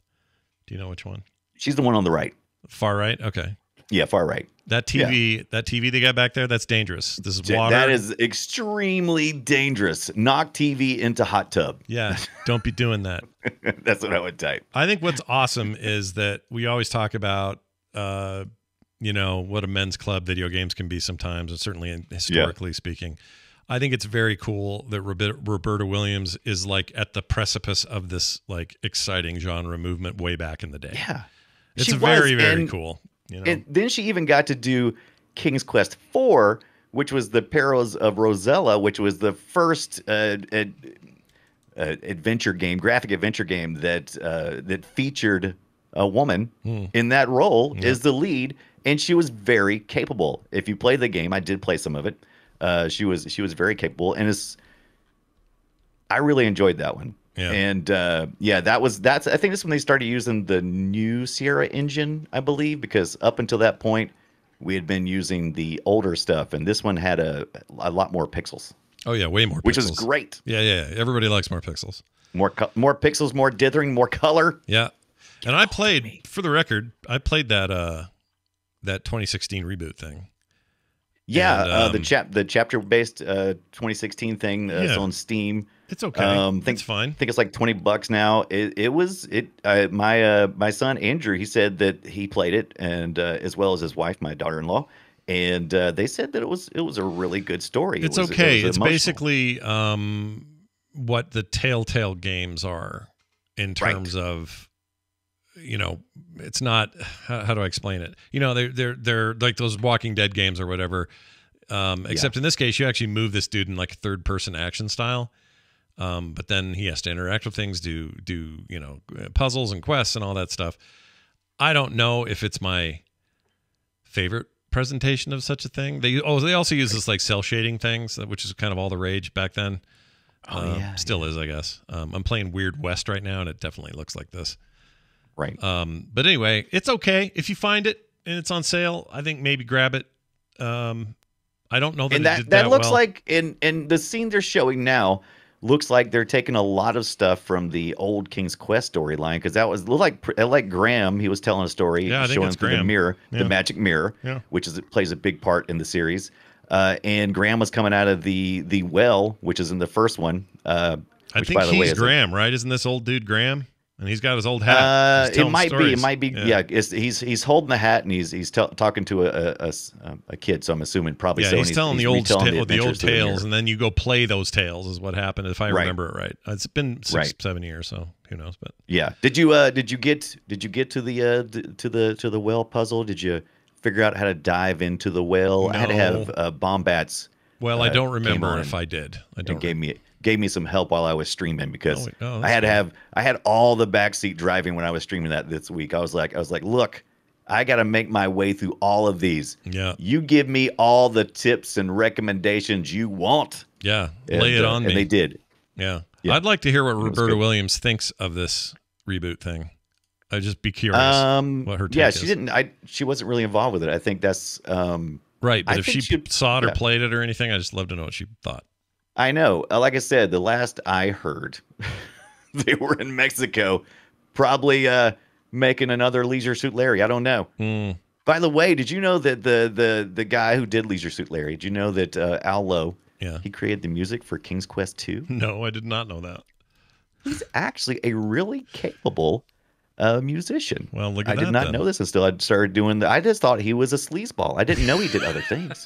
Speaker 1: Do you know which one?
Speaker 2: She's the one on the right.
Speaker 1: Far right? Okay.
Speaker 2: Yeah, far right.
Speaker 1: That TV they got back there, that's dangerous. This is water.
Speaker 2: That is extremely dangerous. Knock TV into hot tub.
Speaker 1: Yeah, don't be doing that.
Speaker 2: That's what I would type.
Speaker 1: I think what's awesome is that we always talk about, what a men's club video games can be sometimes, and certainly historically speaking. I think it's very cool that Roberta Williams is like at the precipice of this like exciting genre movement way back in the day.
Speaker 2: Yeah,
Speaker 1: it's very, very cool.
Speaker 2: And then she even got to do King's Quest IV, which was the Perils of Rosella, which was the first adventure game, graphic adventure game that featured a woman in that role as the lead, and she was very capable. If you play the game, I did play some of it. She was very capable, and I really enjoyed that one. Yeah. And that's I think that's when they started using the new Sierra engine, I believe, because up until that point we had been using the older stuff, and this one had a lot more pixels.
Speaker 1: Oh yeah, way more pixels.
Speaker 2: Which is great.
Speaker 1: Yeah. Everybody likes more pixels.
Speaker 2: More pixels, more dithering, more color.
Speaker 1: Yeah. And I played, for the record, that 2016 reboot thing.
Speaker 2: Yeah, and, the chapter based 2016 thing is on Steam.
Speaker 1: It's okay. It's fine.
Speaker 2: I think it's like $20 now. My son Andrew, he said that he played it, and as well as his wife, my daughter-in-law, and they said that it was a really good story.
Speaker 1: It's okay. It's basically what the Telltale games are in terms of, it's not, how do I explain it? They're like those Walking Dead games or whatever. Except in this case, you actually move this dude in like a third-person action style. But then he has to interact with things, do puzzles and quests and all that stuff. I don't know if it's my favorite presentation of such a thing. They also use this like cell shading things, which is kind of all the rage back then. Still is, I guess. I'm playing Weird West right now, and it definitely looks like this.
Speaker 2: Right.
Speaker 1: But anyway, it's okay if you find it and it's on sale. I think maybe grab it. I don't know that
Speaker 2: and
Speaker 1: it did
Speaker 2: that looks
Speaker 1: well.
Speaker 2: like in the scene they're showing now looks like they're taking a lot of stuff from the old King's Quest storyline, because that was like Graham. He was telling a story, showing through the mirror, the magic mirror, which plays a big part in the series. And Graham was coming out of the well, which is in the first one.
Speaker 1: I think he's Graham, right? Isn't this old dude Graham? And he's got his old hat.
Speaker 2: It might be. Yeah. He's holding the hat and he's talking to a kid. So I'm assuming probably.
Speaker 1: Yeah,
Speaker 2: so
Speaker 1: he's telling the old tales, and then you go play those tales. Is what happened, if I remember it right. It's been 7 years, so who knows? But
Speaker 2: yeah, did you get to the well puzzle? Did you figure out how to dive into the well?
Speaker 1: No.
Speaker 2: I had to have Bombats.
Speaker 1: Well, I don't remember if I did.
Speaker 2: Gave me some help while I was streaming, because I had all the backseat driving when I was streaming that this week. I was like, look, I got to make my way through all of these.
Speaker 1: Yeah.
Speaker 2: You give me all the tips and recommendations you want.
Speaker 1: Yeah. Lay it on me.
Speaker 2: And they did.
Speaker 1: Yeah. I'd like to hear what Roberta Williams thinks of this reboot thing. I'd just be curious what her take is.
Speaker 2: She didn't. She wasn't really involved with it. I think that's
Speaker 1: right. But if she saw it or played it or anything, I just love to know what she thought.
Speaker 2: I know. Like I said, the last I heard, they were in Mexico, probably making another Leisure Suit Larry. I don't know. By the way, did you know that the guy who did Leisure Suit Larry, did you know that Al Lowe, he created the music for King's Quest 2?
Speaker 1: No, I did not know that.
Speaker 2: He's actually a really capable musician.
Speaker 1: Well, look at that.
Speaker 2: I did not know this until I started doing I just thought he was a sleazeball. I didn't know he did other things.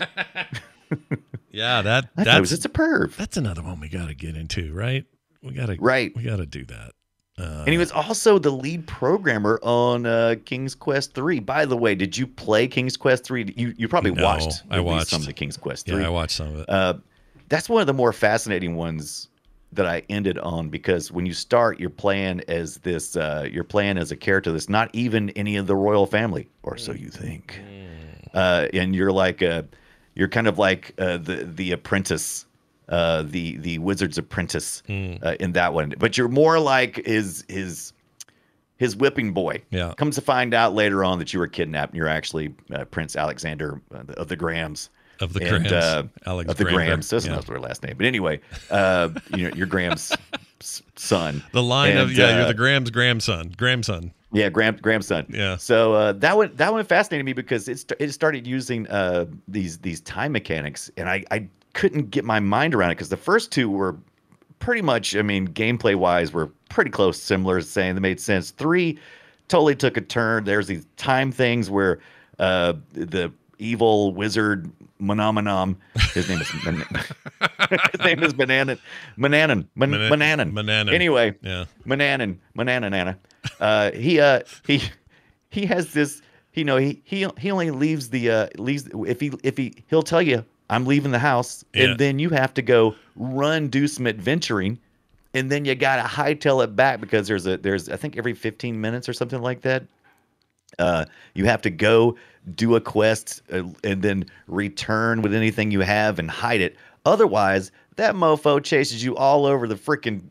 Speaker 1: Yeah, that's
Speaker 2: just a perv.
Speaker 1: That's another one we got to get into, right? We got to do that.
Speaker 2: And he was also the lead programmer on King's Quest 3. By the way, did you play King's Quest 3? You probably watched.
Speaker 1: I watched
Speaker 2: some of the King's Quest 3.
Speaker 1: Yeah, I watched some of it.
Speaker 2: That's one of the more fascinating ones that I ended on, because when you start, you're playing as this. You're playing as a character that's not even any of the royal family, or so you think. And you're like you're kind of like the apprentice, the wizard's apprentice in that one. But you're more like his whipping boy.
Speaker 1: Yeah.
Speaker 2: Comes to find out later on that you were kidnapped and you're actually Prince Alexander of the Grahams.
Speaker 1: Of the Grahams.
Speaker 2: Of the Grahams. That's not their last name. But anyway, you're Graham's son.
Speaker 1: The line you're the Graham's grandson.
Speaker 2: Yeah, grandson.
Speaker 1: Yeah.
Speaker 2: So that one fascinated me, because it started using these time mechanics, and I couldn't get my mind around it, because the first two were pretty much, gameplay wise, were pretty close, similar, saying they made sense. 3 totally took a turn. There's these time things where the evil wizard Manamanam, his name is Mananan. Anyway, Mananan. He has this. He only leaves if he'll tell you, I'm leaving the house, and then you have to go do some adventuring, and then you gotta hightail it back, because there's I think every 15 minutes or something like that. You have to go do a quest and then return with anything you have and hide it. Otherwise, that mofo chases you all over the freaking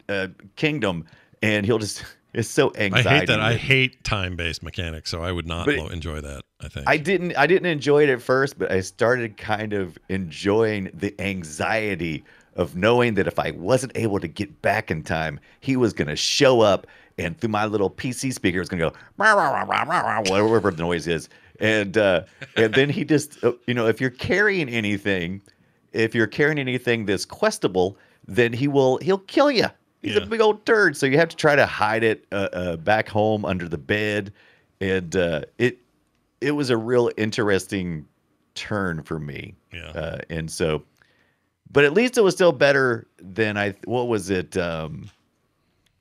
Speaker 2: kingdom, and he'll just. It's so anxiety.
Speaker 1: I hate that. I hate time-based mechanics, so I would not enjoy that, I think.
Speaker 2: I didn't enjoy it at first, but I started kind of enjoying the anxiety of knowing that if I wasn't able to get back in time, he was going to show up, and through my little PC speaker, it's going to go, rah, rah, rah, rah, rah, rah, whatever the noise is. And then he just, if you're carrying anything that's questable, then he'll kill you. He's a big old turd, so you have to try to hide it back home under the bed, and it was a real interesting turn for me.
Speaker 1: Yeah.
Speaker 2: And so, but at least it was still better than what was it?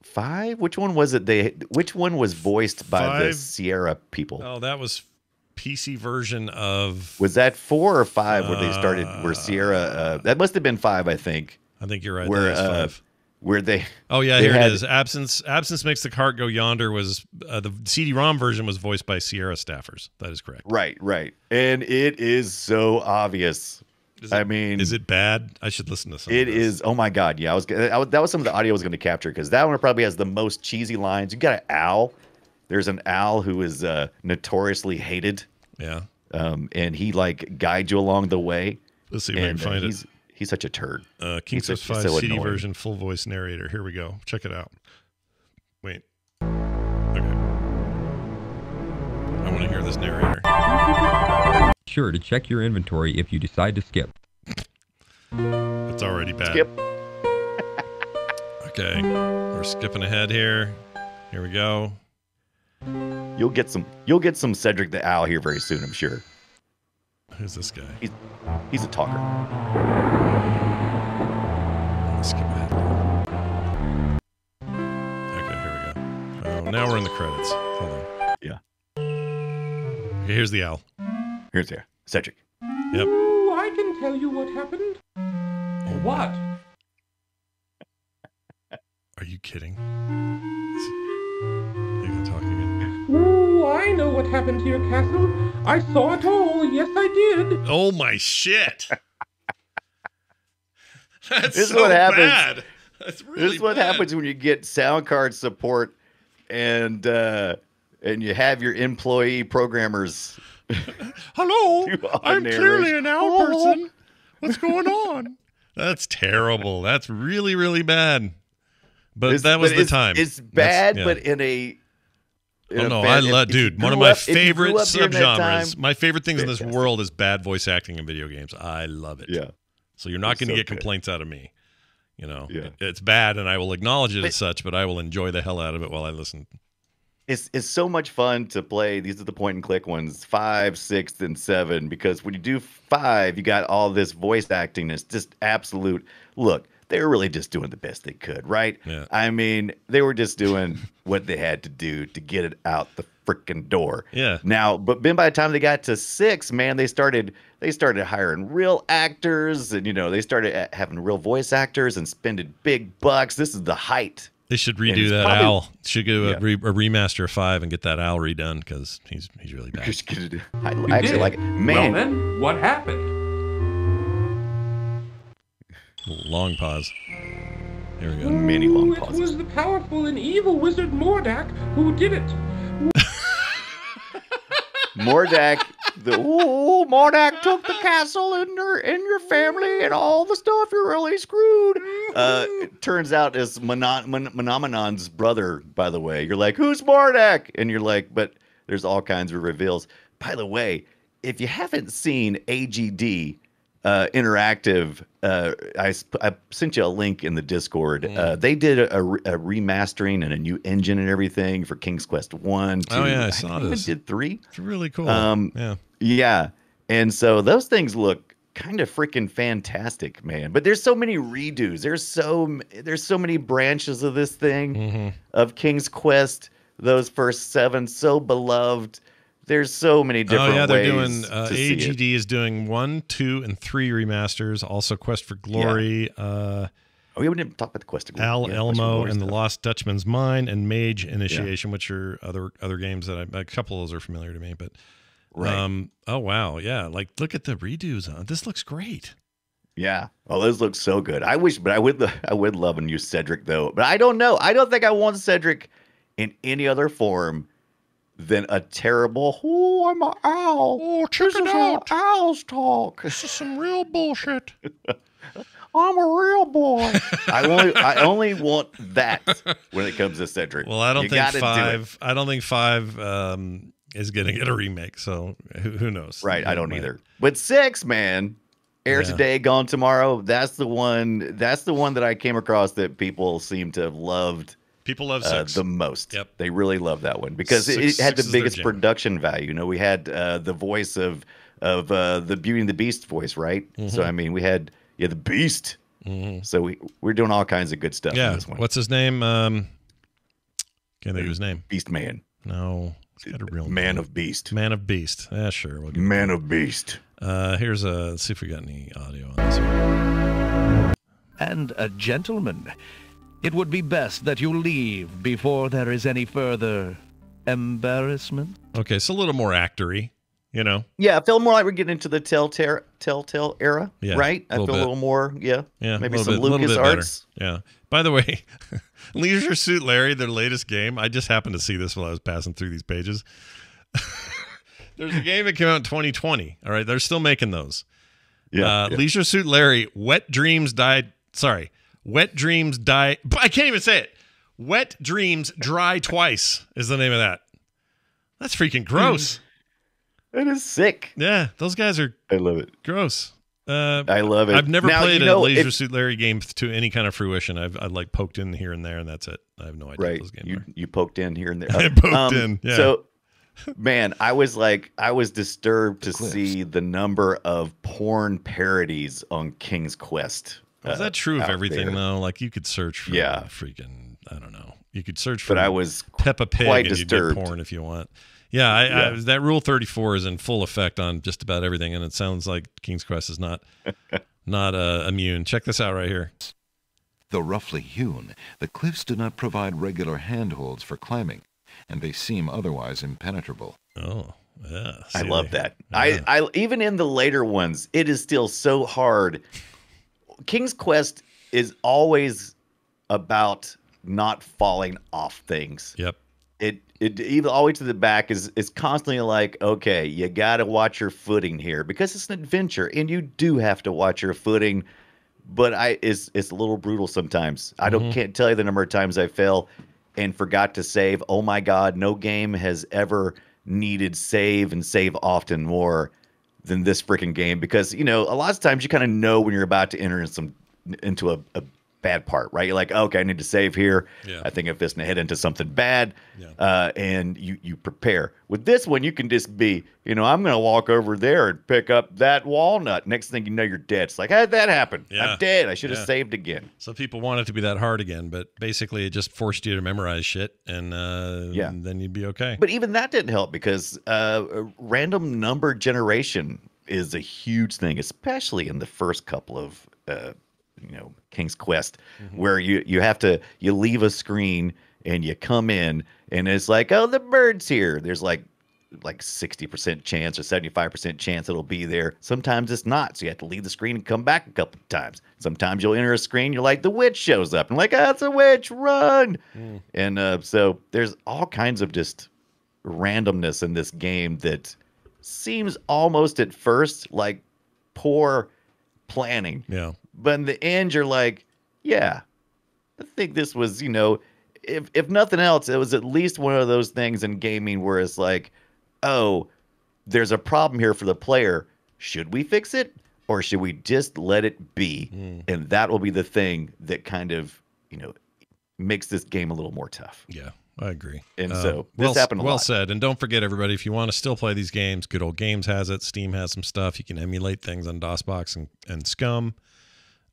Speaker 2: 5? Which one was it? Which one was voiced by the Sierra people?
Speaker 1: Oh, that was PC version of.
Speaker 2: Was that 4 or 5 where they started? Where Sierra? That must have been 5, I think.
Speaker 1: I think you're right.
Speaker 2: Where
Speaker 1: that is 5.
Speaker 2: Where they?
Speaker 1: Oh yeah, here it is. Absence makes the cart go yonder was the CD-ROM version was voiced by Sierra staffers. That is correct.
Speaker 2: Right, and it is so obvious.
Speaker 1: Is it bad? I should listen to some.
Speaker 2: It is. Oh my God, yeah. That was some of the audio I was going to capture because that one probably has the most cheesy lines. You got an owl. There's an owl who is notoriously hated.
Speaker 1: Yeah.
Speaker 2: And he like guides you along the way.
Speaker 1: Let's see if I can find it.
Speaker 2: He's such a turd.
Speaker 1: King's Quest 5 CD version, full voice narrator. Here we go. Check it out. Wait. Okay. I want to hear this narrator.
Speaker 5: Sure to check your inventory if you decide to skip.
Speaker 1: It's already bad.
Speaker 2: Skip.
Speaker 1: Okay. We're skipping ahead here. Here we go.
Speaker 2: You'll get some Cedric the Owl here very soon, I'm sure.
Speaker 1: Who's this guy?
Speaker 2: He's a talker.
Speaker 1: Let's skip ahead. Okay, here we go. Oh, now we're in the credits. Hold on.
Speaker 2: Yeah.
Speaker 1: Okay, here's the owl.
Speaker 2: Here's Cedric.
Speaker 1: Yep.
Speaker 6: Ooh, I can tell you what happened. What?
Speaker 1: Are you kidding? Are you gonna talk again?
Speaker 6: Ooh, I know what happened to your castle. I saw it all. Yes, I did.
Speaker 1: Oh my shit! That's
Speaker 2: This is
Speaker 1: so
Speaker 2: what happens.
Speaker 1: bad. That's really
Speaker 2: This is what
Speaker 1: bad.
Speaker 2: happens when you get sound card support and you have your employee programmers.
Speaker 1: Hello,
Speaker 2: Do all
Speaker 1: I'm
Speaker 2: narration.
Speaker 1: clearly an owl person. What's going on? That's terrible. That's really, really bad. But that was the time.
Speaker 2: It's bad,
Speaker 1: yeah.
Speaker 2: but in a.
Speaker 1: Oh no, I love, dude. One of my favorite subgenres. My favorite things in this world is bad voice acting in video games. I love it.
Speaker 2: Yeah.
Speaker 1: So you're not going to
Speaker 2: so
Speaker 1: get
Speaker 2: good.
Speaker 1: complaints out of me. You know,
Speaker 2: Yeah.
Speaker 1: It's bad, and I will acknowledge it as such. But I will enjoy the hell out of it while I listen.
Speaker 2: It's so much fun to play. These are the point and click ones, 5, 6, and 7. Because when you do 5, you got all this voice acting. It's just absolute. Look, they were really just doing the best they could, right?
Speaker 1: Yeah.
Speaker 2: I mean, they were just doing what they had to do to get it out the freaking door.
Speaker 1: Yeah.
Speaker 2: Now, but then by the time they got to 6, man, they started hiring real actors, and they started having real voice actors and spending big bucks. This is the height.
Speaker 1: They should redo that owl. Should do a remaster of 5 and get that owl redone because he's really bad.
Speaker 2: I actually like it. Man.
Speaker 6: Well then, what happened?
Speaker 1: Long pause. Here we go.
Speaker 2: Many long
Speaker 6: It
Speaker 2: pauses.
Speaker 6: was the powerful and evil wizard Mordak who did it.
Speaker 2: Mordak, Mordak took the castle and your family and all the stuff. You're really screwed. It turns out it's Menominon's brother, by the way. You're like, who's Mordak? And you're like, but there's all kinds of reveals. By the way, if you haven't seen AGD Interactive, I sent you a link in the Discord. They did a remastering and a new engine and everything for King's Quest 1, 2.
Speaker 1: Oh yeah, I saw
Speaker 2: think
Speaker 1: this.
Speaker 2: They did 3.
Speaker 1: It's really cool. Yeah.
Speaker 2: Yeah. And so those things look kind of freaking fantastic, man. But there's so many redos. There's so many branches of this thing of King's Quest. Those first 7 so beloved. There's so many different ways.
Speaker 1: They're doing
Speaker 2: to see it.
Speaker 1: AGD is doing 1, 2, and 3 remasters. Also, Quest for Glory.
Speaker 2: Oh, we didn't talk about the Quest of Glory.
Speaker 1: Al
Speaker 2: Yeah, Quest
Speaker 1: Elmo
Speaker 2: of Glory
Speaker 1: and the
Speaker 2: stuff.
Speaker 1: Lost Dutchman's Mine and Mage Initiation, which are other games that a couple of those are familiar to me. But
Speaker 2: Right.
Speaker 1: Oh wow, yeah. Like look at the redos on this. Looks great.
Speaker 2: Yeah. Oh, those look so good. I would love and use Cedric though. But I don't know. I don't think I want Cedric in any other form than a terrible, oh, I'm an owl.
Speaker 1: Oh, check it out.
Speaker 2: Owls talk.
Speaker 1: This is some real bullshit.
Speaker 2: I'm a real boy. I only want that when it comes to Cedric.
Speaker 1: Well, I don't
Speaker 2: You
Speaker 1: think
Speaker 2: gotta do it.
Speaker 1: 5. I don't think 5 is going to get a remake. So who knows?
Speaker 2: Right. I don't either. But 6, man. Air today, gone tomorrow. That's the one. That's the one that I came across that people seem to have loved.
Speaker 1: People love 6
Speaker 2: the most.
Speaker 1: Yep.
Speaker 2: They really love that one because it had
Speaker 1: 6
Speaker 2: the
Speaker 1: is their
Speaker 2: biggest
Speaker 1: jam.
Speaker 2: production value. We had the voice of the Beauty and the Beast voice, right? So I mean, we had the Beast. So we're doing all kinds of good stuff in
Speaker 1: Yeah.
Speaker 2: this one.
Speaker 1: What's his name? Can't think of his name.
Speaker 2: Beast Man.
Speaker 1: No, it's got a real
Speaker 2: Man
Speaker 1: name.
Speaker 2: of Beast.
Speaker 1: Man of Beast. Yeah, sure. We'll
Speaker 2: Man of Beast.
Speaker 1: Let's see if we got any audio on this one.
Speaker 7: And a gentleman. It would be best that you leave before there is any further embarrassment.
Speaker 1: Okay, so a little more actory, you know.
Speaker 2: Yeah, I feel more like we're getting into the Telltale era,
Speaker 1: Yeah,
Speaker 2: right? I feel a little more,
Speaker 1: yeah,
Speaker 2: maybe
Speaker 1: a
Speaker 2: some
Speaker 1: little bit better.
Speaker 2: LucasArts.
Speaker 1: Yeah. By the way, Leisure Suit Larry, their latest game. I just happened to see this while I was passing through these pages. There's a game that came out in 2020. All right, they're still making those.
Speaker 2: Yeah,
Speaker 1: Leisure Suit Larry, Wet Dreams Die. I can't even say it. Wet Dreams Dry Twice is the name of that. That's freaking gross.
Speaker 2: It is sick.
Speaker 1: Yeah, those guys are.
Speaker 2: I love it.
Speaker 1: Gross.
Speaker 2: I love it.
Speaker 1: I've never
Speaker 2: now,
Speaker 1: played a Leisure Suit Larry game to any kind of fruition. I've like poked in here and there, and that's it. I have no idea what those games are.
Speaker 2: You poked in here and there.
Speaker 1: I poked in. Yeah.
Speaker 2: So, man, I was disturbed to see the number of porn parodies on King's Quest.
Speaker 1: Is that true of everything
Speaker 2: there.
Speaker 1: though? Like you could search for freaking, I don't know. You could search for
Speaker 2: but I was
Speaker 1: Peppa Pig
Speaker 2: quite
Speaker 1: and
Speaker 2: disturbed.
Speaker 1: You get porn if you want. Yeah, that Rule 34 is in full effect on just about everything, and it sounds like King's Quest is not immune. Check this out right here.
Speaker 8: Though roughly hewn, the cliffs do not provide regular handholds for climbing, and they seem otherwise impenetrable.
Speaker 1: Oh, yeah.
Speaker 2: I love that.
Speaker 1: Yeah.
Speaker 2: I even in the later ones, it is still so hard. King's Quest is always about not falling off things.
Speaker 1: Yep.
Speaker 2: It even all the way to the back is constantly like, okay, you got to watch your footing here because it's an adventure and you do have to watch your footing. But it's a little brutal sometimes. I can't tell you the number of times I fell and forgot to save. Oh my God, no game has ever needed save and save often more than this freaking game, because a lot of times you kind of know when you're about to enter into a bad part, right? You're like, okay, I need to save here.
Speaker 1: Yeah.
Speaker 2: I think I'm just gonna head into something bad.
Speaker 1: Yeah.
Speaker 2: And you prepare. With this one, you can just be, I'm gonna walk over there and pick up that walnut. Next thing you know, you're dead. It's like, how did that happen?
Speaker 1: Yeah.
Speaker 2: I'm dead. I should have saved again.
Speaker 1: Some people want it to be that hard again, but basically it just forced you to memorize shit, and then you'd be okay.
Speaker 2: But even that didn't help because random number generation is a huge thing, especially in the first couple of King's Quest, where you leave a screen and you come in and it's like, oh, the bird's here. There's like 60% chance or 75% chance it'll be there. Sometimes it's not, so you have to leave the screen and come back a couple of times. Sometimes you'll enter a screen, you're like, the witch shows up, and like, oh, it's a witch, run. And so there's all kinds of just randomness in this game that seems almost at first like poor planning.
Speaker 1: Yeah.
Speaker 2: But in the end, you're like, yeah, I think this was, if nothing else, it was at least one of those things in gaming where it's like, oh, there's a problem here for the player. Should we fix it, or should we just let it be? And that will be the thing that kind of, makes this game a little more tough.
Speaker 1: Yeah, I agree.
Speaker 2: And so this happened a lot.
Speaker 1: Well said. And don't forget, everybody, if you want to still play these games, Good Old Games has it. Steam has some stuff. You can emulate things on DOSBox and Scum.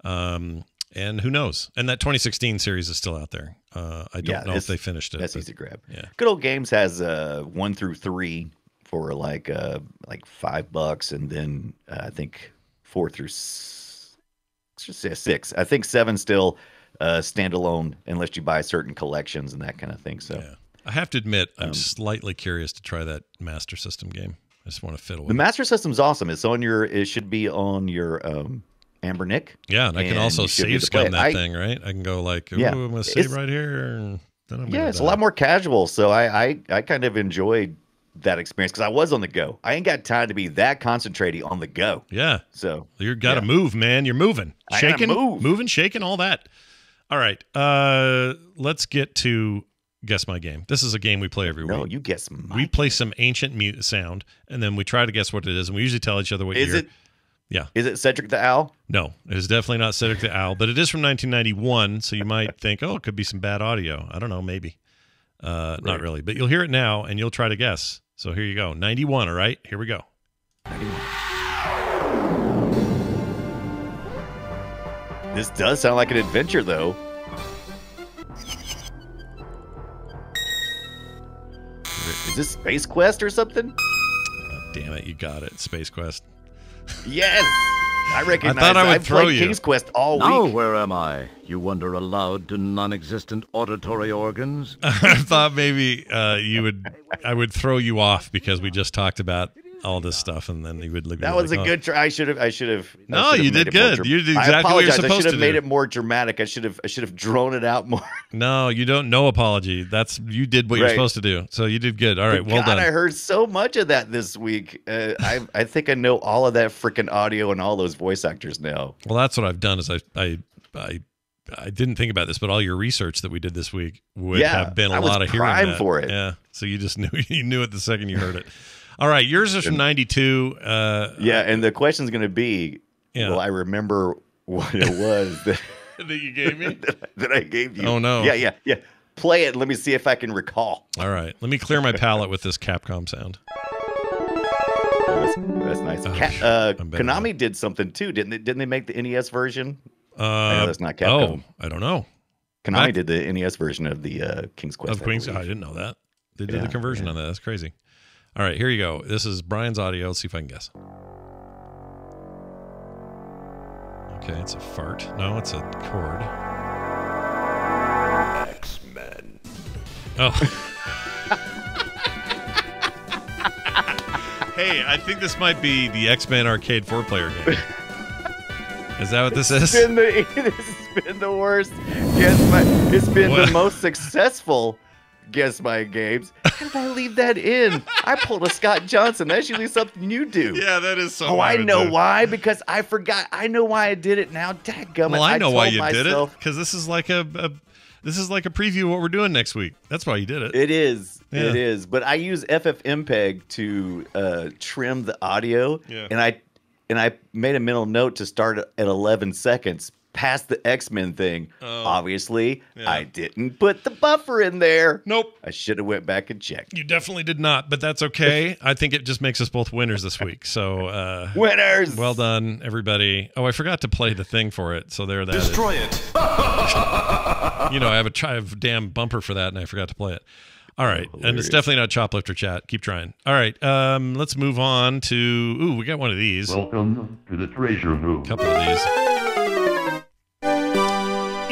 Speaker 1: And who knows? And that 2016 series is still out there. I don't know if they finished it.
Speaker 2: That's easy to grab.
Speaker 1: Yeah.
Speaker 2: Good Old Games has 1 through 3 for like $5, and then I think 4 through 6. I think 7 still standalone unless you buy certain collections and that kind of thing. So
Speaker 1: yeah. I have to admit, I'm slightly curious to try that Master System game. I just want to fiddle with
Speaker 2: the
Speaker 1: it.
Speaker 2: Master System's awesome. It should be on your Amber Nick.
Speaker 1: Yeah, and I can also save scum that thing, right? I can go like, ooh, I'm going to save right here. And then I'm
Speaker 2: it's a lot more casual. So I kind of enjoyed that experience because I was on the go. I ain't got time to be that concentrated on the go.
Speaker 1: Yeah.
Speaker 2: So
Speaker 1: you got to move, man. You're moving. Shaking, moving, shaking, all that. All right. Let's get to Guess My Game. This is a game we play every week.
Speaker 2: No, you guess my
Speaker 1: We play some ancient mute sound, and then we try to guess what it is, and we usually tell each other what year.
Speaker 2: Is it?
Speaker 1: Yeah.
Speaker 2: Is it Cedric the Owl?
Speaker 1: No, it is definitely not Cedric the Owl, but it is from 1991, so you might think, oh, it could be some bad audio. I don't know, maybe. Not really, but you'll hear it now, and you'll try to guess. So here you go. 91, all right? Here we go.
Speaker 2: 91. This does sound like an adventure, though. Is this Space Quest or something?
Speaker 1: Oh, damn it, you got it. Space Quest.
Speaker 2: Yes! I recognize
Speaker 1: I thought I would
Speaker 2: I've
Speaker 1: throw
Speaker 2: played
Speaker 1: you.
Speaker 2: King's Quest all
Speaker 9: Now
Speaker 2: week.
Speaker 9: where am I? You wonder aloud to non-existent auditory organs?
Speaker 1: I thought maybe I would throw you off because we just talked about all this stuff, and then you would look.
Speaker 2: That was a good try. I should have.
Speaker 1: No, you did good. You did exactly
Speaker 2: I apologize.
Speaker 1: what you're supposed
Speaker 2: I should
Speaker 1: to
Speaker 2: have made
Speaker 1: do.
Speaker 2: it more dramatic. I should have drawn it out more.
Speaker 1: No, you don't. No apology. You did what you're
Speaker 2: Right.
Speaker 1: supposed to do. So you did good. All right, well
Speaker 2: God,
Speaker 1: done.
Speaker 2: I heard so much of that this week. I think I know all of that freaking audio and all those voice actors now.
Speaker 1: Well, that's what I've done. Is I didn't think about this, but all your research that we did this week would have been a lot of hearing
Speaker 2: primed
Speaker 1: that.
Speaker 2: for it.
Speaker 1: Yeah. So you just knew it the second you heard it. All right, yours is from '92.
Speaker 2: Yeah, and the question's going to be, will I remember what it was that,
Speaker 1: that you gave me?
Speaker 2: that I gave you?
Speaker 1: Oh, no.
Speaker 2: Yeah. Play it and let me see if I can recall.
Speaker 1: All right, let me clear my palate with this Capcom sound.
Speaker 2: That's nice. Konami did something too, didn't they? Didn't they make the NES version? I know that's not Capcom.
Speaker 1: Oh, I don't know.
Speaker 2: Konami did the NES version of the King's Quest.
Speaker 1: Of Queen's, I didn't know that. They did the conversion on that. That's crazy. All right, here you go. This is Brian's audio. Let's see if I can guess. Okay, it's a fart. No, it's a chord.
Speaker 9: X-Men.
Speaker 1: Oh. Hey, I think this might be the X-Men arcade 4-player game. Is that what this is?
Speaker 2: This has been the worst. It's been the most successful Guess My Games. How did I leave that in? I pulled a Scott Johnson. That's usually something you do.
Speaker 1: Yeah, that is something.
Speaker 2: Oh, I know why. Because I forgot. I know why I did it now. Dadgummit.
Speaker 1: Well, I know why you did it. Because this is like a preview of what we're doing next week. That's why you did it.
Speaker 2: It is.
Speaker 1: Yeah.
Speaker 2: It is. But I use FFmpeg to trim the audio.
Speaker 1: Yeah.
Speaker 2: And I made a mental note to start at 11 seconds past the X-Men thing.
Speaker 1: Oh.
Speaker 2: Obviously,
Speaker 1: Yeah.
Speaker 2: I didn't put the buffer in there.
Speaker 1: Nope.
Speaker 2: I should have went back and checked.
Speaker 1: You definitely did not, but that's okay. I think it just makes us both winners this week. So
Speaker 2: Winners!
Speaker 1: Well done, everybody. Oh, I forgot to play the thing for it. So there that
Speaker 10: Destroy
Speaker 1: is.
Speaker 10: it.
Speaker 1: I have a damn bumper for that, and I forgot to play it. All right, and it's definitely not Choplifter Chat. Keep trying. All right, let's move on to... Ooh, we got one of these.
Speaker 11: Welcome to the treasure room.
Speaker 1: A couple of these.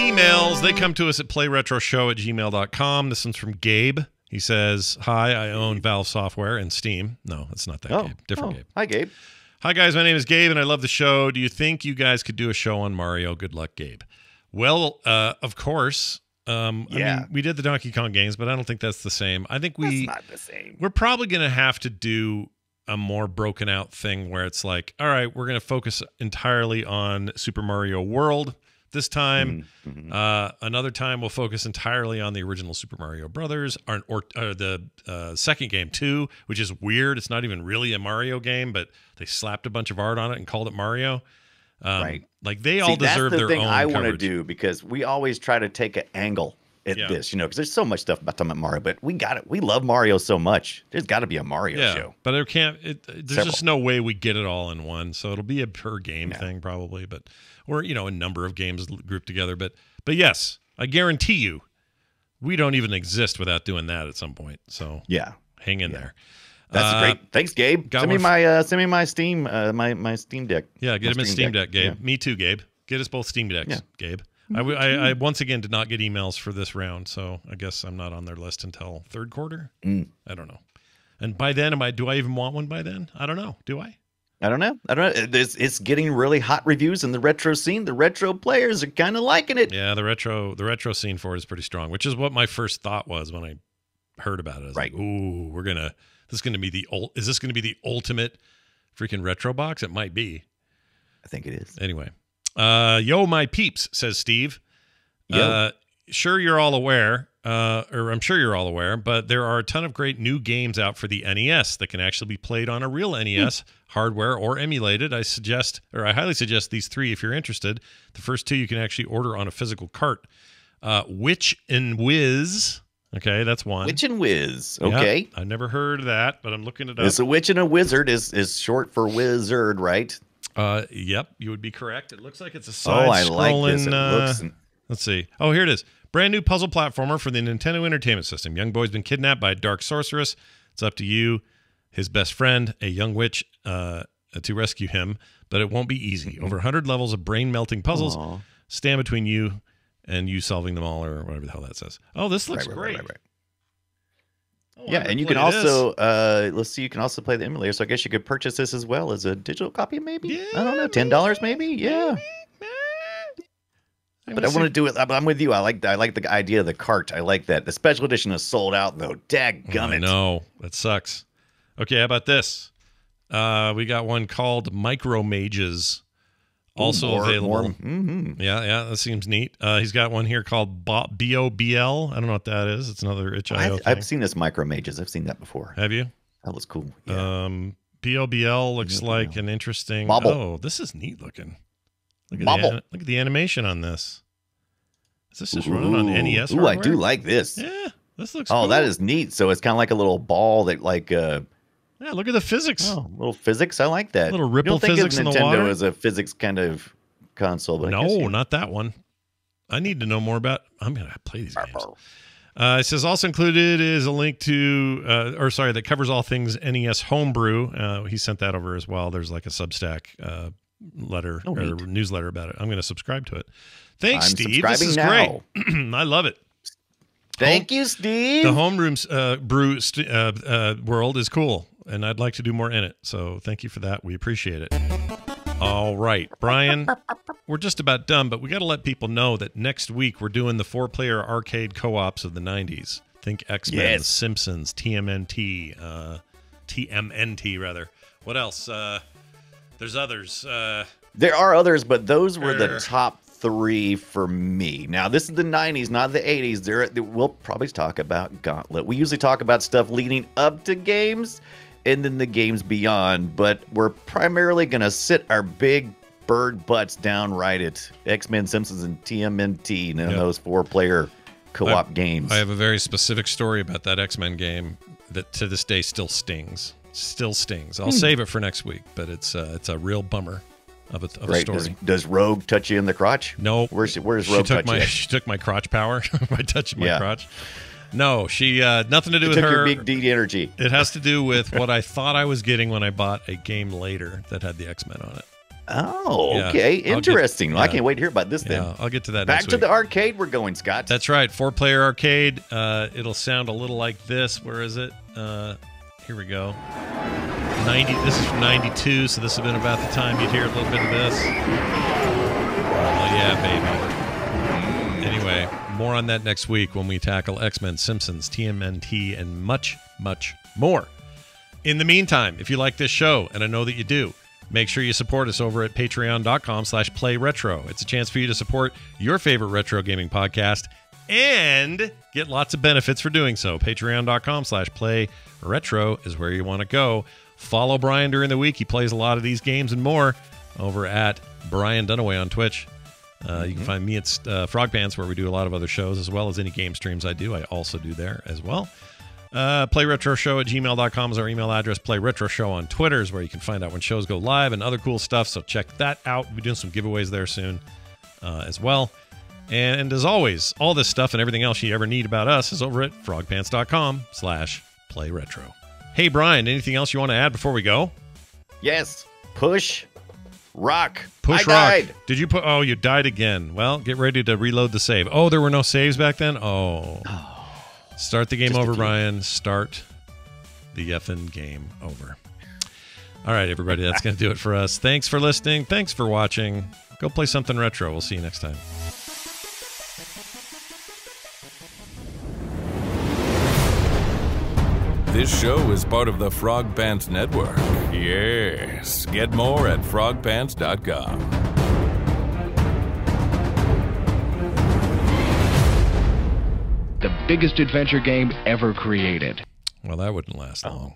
Speaker 1: Emails, they come to us at playretroshow@gmail.com. This one's from Gabe. He says, hi, I own Valve Software and Steam. No, it's not that Gabe. Different Gabe.
Speaker 2: Hi, Gabe.
Speaker 1: Hi, guys. My name is Gabe, and I love the show. Do you think you guys could do a show on Mario? Good luck, Gabe. Well, of course. I mean, we did the Donkey Kong games, but I don't think that's the same. I think
Speaker 2: That's not the same.
Speaker 1: we're probably going to have to do a more broken out thing where it's like, all right, we're going to focus entirely on Super Mario World this time. Another time we'll focus entirely on the original Super Mario Brothers or the second game too, which is weird. It's not even really a Mario game, but they slapped a bunch of art on it and called it Mario.
Speaker 2: Right.
Speaker 1: Like they all deserve their own
Speaker 2: thing I want to
Speaker 1: coverage.
Speaker 2: do, because we always try to take an angle at this, because there's so much stuff about talking about Mario, but we got it. We love Mario so much. There's got to be a Mario show.
Speaker 1: But there's just no way we get it all in one. So it'll be a per game thing probably, or a number of games grouped together. But yes, I guarantee you, we don't even exist without doing that at some point. So hang in there.
Speaker 2: That's great. Thanks, Gabe. Send me my Steam my Steam Deck.
Speaker 1: Yeah, get him a Steam Deck, Gabe.
Speaker 2: Yeah.
Speaker 1: Me too, Gabe. Get us both Steam Decks, Gabe. I once again did not get emails for this round, so I guess I'm not on their list until third quarter. I don't know. And by then, do I even want one by then? I don't know. Do I?
Speaker 2: I don't know. It's getting really hot reviews in the retro scene. The retro players are kind of liking it.
Speaker 1: Yeah, the retro scene for it is pretty strong, which is what my first thought was when I heard about it. I was like, ooh, is this going to be the ultimate freaking retro box? It might be.
Speaker 2: I think it is.
Speaker 1: Anyway. Yo, my peeps, says Steve. Sure you're all aware, or I'm sure you're all aware, but there are a ton of great new games out for the NES that can actually be played on a real NES hardware or emulated. I highly suggest these three if you're interested. The first two you can actually order on a physical cart. Witch and Whiz. Okay, that's one.
Speaker 2: Witch and Whiz. Okay.
Speaker 1: I never heard of that, but I'm looking it up.
Speaker 2: It's a witch and a wizard is short for wizard, right?
Speaker 1: Yep, you would be correct. It looks like it's a side-scrolling.
Speaker 2: I like this. It looks...
Speaker 1: Let's see. Oh, here it is. Brand new puzzle platformer for the Nintendo Entertainment System. Young boy's been kidnapped by a dark sorceress. It's up to you, his best friend, a young witch, to rescue him, but it won't be easy. Over 100 levels of brain-melting puzzles stand between you and you solving them all, or whatever the hell that says. Oh, this looks great.
Speaker 2: Right. Oh, yeah, and you can also let's see, you can also play the emulator. So I guess you could purchase this as well as a digital copy, maybe. Yeah, I don't know, $10 maybe. Yeah. But I want to do it. I'm with you. I like the idea of the cart. I like that. The special edition is sold out though. Dadgummit.
Speaker 1: I know that sucks. Okay, how about this? We got one called Micro Mages. Also available. Yeah, that seems neat. He's got one here called BOBL. I don't know what that is. It's another itch.io thing.
Speaker 2: I've seen this Micro Mages. I've seen that before.
Speaker 1: Have you?
Speaker 2: That was cool. Yeah.
Speaker 1: BOBL looks like an interesting...
Speaker 2: Bobble.
Speaker 1: Oh, this is neat looking. Look at the animation on this. Is this just running on NES hardware?
Speaker 2: I do like this.
Speaker 1: Yeah, this looks cool.
Speaker 2: Oh, that is neat. So it's kind of like a little ball that
Speaker 1: yeah, look at the physics.
Speaker 2: Oh, little physics. I like that.
Speaker 1: Little ripple physics in the water.
Speaker 2: Nintendo is a physics kind of console. But
Speaker 1: no, not that one. I need to know more about... I'm going to play these games. It says also included is a link to... that covers all things NES Homebrew. He sent that over as well. There's like a Substack letter or newsletter about it. I'm going to subscribe to it. Thanks, Steve. This is great. I love it.
Speaker 2: Thank you, Steve.
Speaker 1: The homebrew world is cool, and I'd like to do more in it. So thank you for that. We appreciate it. All right, Brian, we're just about done, but we got to let people know that next week we're doing the 4-player arcade co-ops of the 90s. Think X-Men, The Simpsons, TMNT, rather. What else? There's others.
Speaker 2: There are others, but those were the top 3 for me. Now, this is the 90s, not the 80s. We'll probably talk about Gauntlet. We usually talk about stuff leading up to games and then the games beyond, but we're primarily going to sit our big bird butts down right at X-Men, Simpsons, and TMNT, and those 4-player co-op games.
Speaker 1: I have a very specific story about that X-Men game that to this day still stings. I'll save it for next week, but it's a real bummer of a story.
Speaker 2: Does Rogue touch you in the crotch?
Speaker 1: No.
Speaker 2: Where's Rogue touch you?
Speaker 1: She took my crotch power by touching my crotch. No, she nothing to do with her.
Speaker 2: Your big D energy.
Speaker 1: It has to do with what I thought I was getting when I bought a game later that had the X-Men on it.
Speaker 2: Oh, okay. Interesting. I can't wait to hear about this then.
Speaker 1: I'll get to that
Speaker 2: next
Speaker 1: week. Back
Speaker 2: to the arcade we're going, Scott.
Speaker 1: That's right. 4-player arcade. It'll sound a little like this. Where is it? Here we go. 90. This is from 92, so this would have been about the time you'd hear a little bit of this. Oh, yeah, baby. Anyway, more on that next week when we tackle X-Men, Simpsons, TMNT, and much, much more. In the meantime, if you like this show, and I know that you do, make sure you support us over at patreon.com/playretro. It's a chance for you to support your favorite retro gaming podcast and get lots of benefits for doing so. Patreon.com/playretro is where you want to go. Follow Brian during the week. He plays a lot of these games and more over at Brian Dunaway on Twitch. You can find me at Frog Pants, where we do a lot of other shows, as well as any game streams I do. I also do there as well. PlayRetroShow@gmail.com is our email address. PlayRetroShow on Twitter is where you can find out when shows go live and other cool stuff, so check that out. We'll be doing some giveaways there soon as well. And as always, all this stuff and everything else you ever need about us is over at frogpants.com/playretro. Hey, Brian, anything else you want to add before we go?
Speaker 2: Yes. Push rock.
Speaker 1: Push
Speaker 2: I
Speaker 1: rock.
Speaker 2: Died.
Speaker 1: Did you put... Oh, you died again. Well, get ready to reload the save. Oh, there were no saves back then? Oh. Start the game over, Brian. Start the effing game over. All right, everybody. That's going to do it for us. Thanks for listening. Thanks for watching. Go play something retro. We'll see you next time.
Speaker 10: This show is part of the Frog Pants Network. Yes. Get more at frogpants.com.
Speaker 3: The biggest adventure game ever created.
Speaker 1: Well, that wouldn't last long.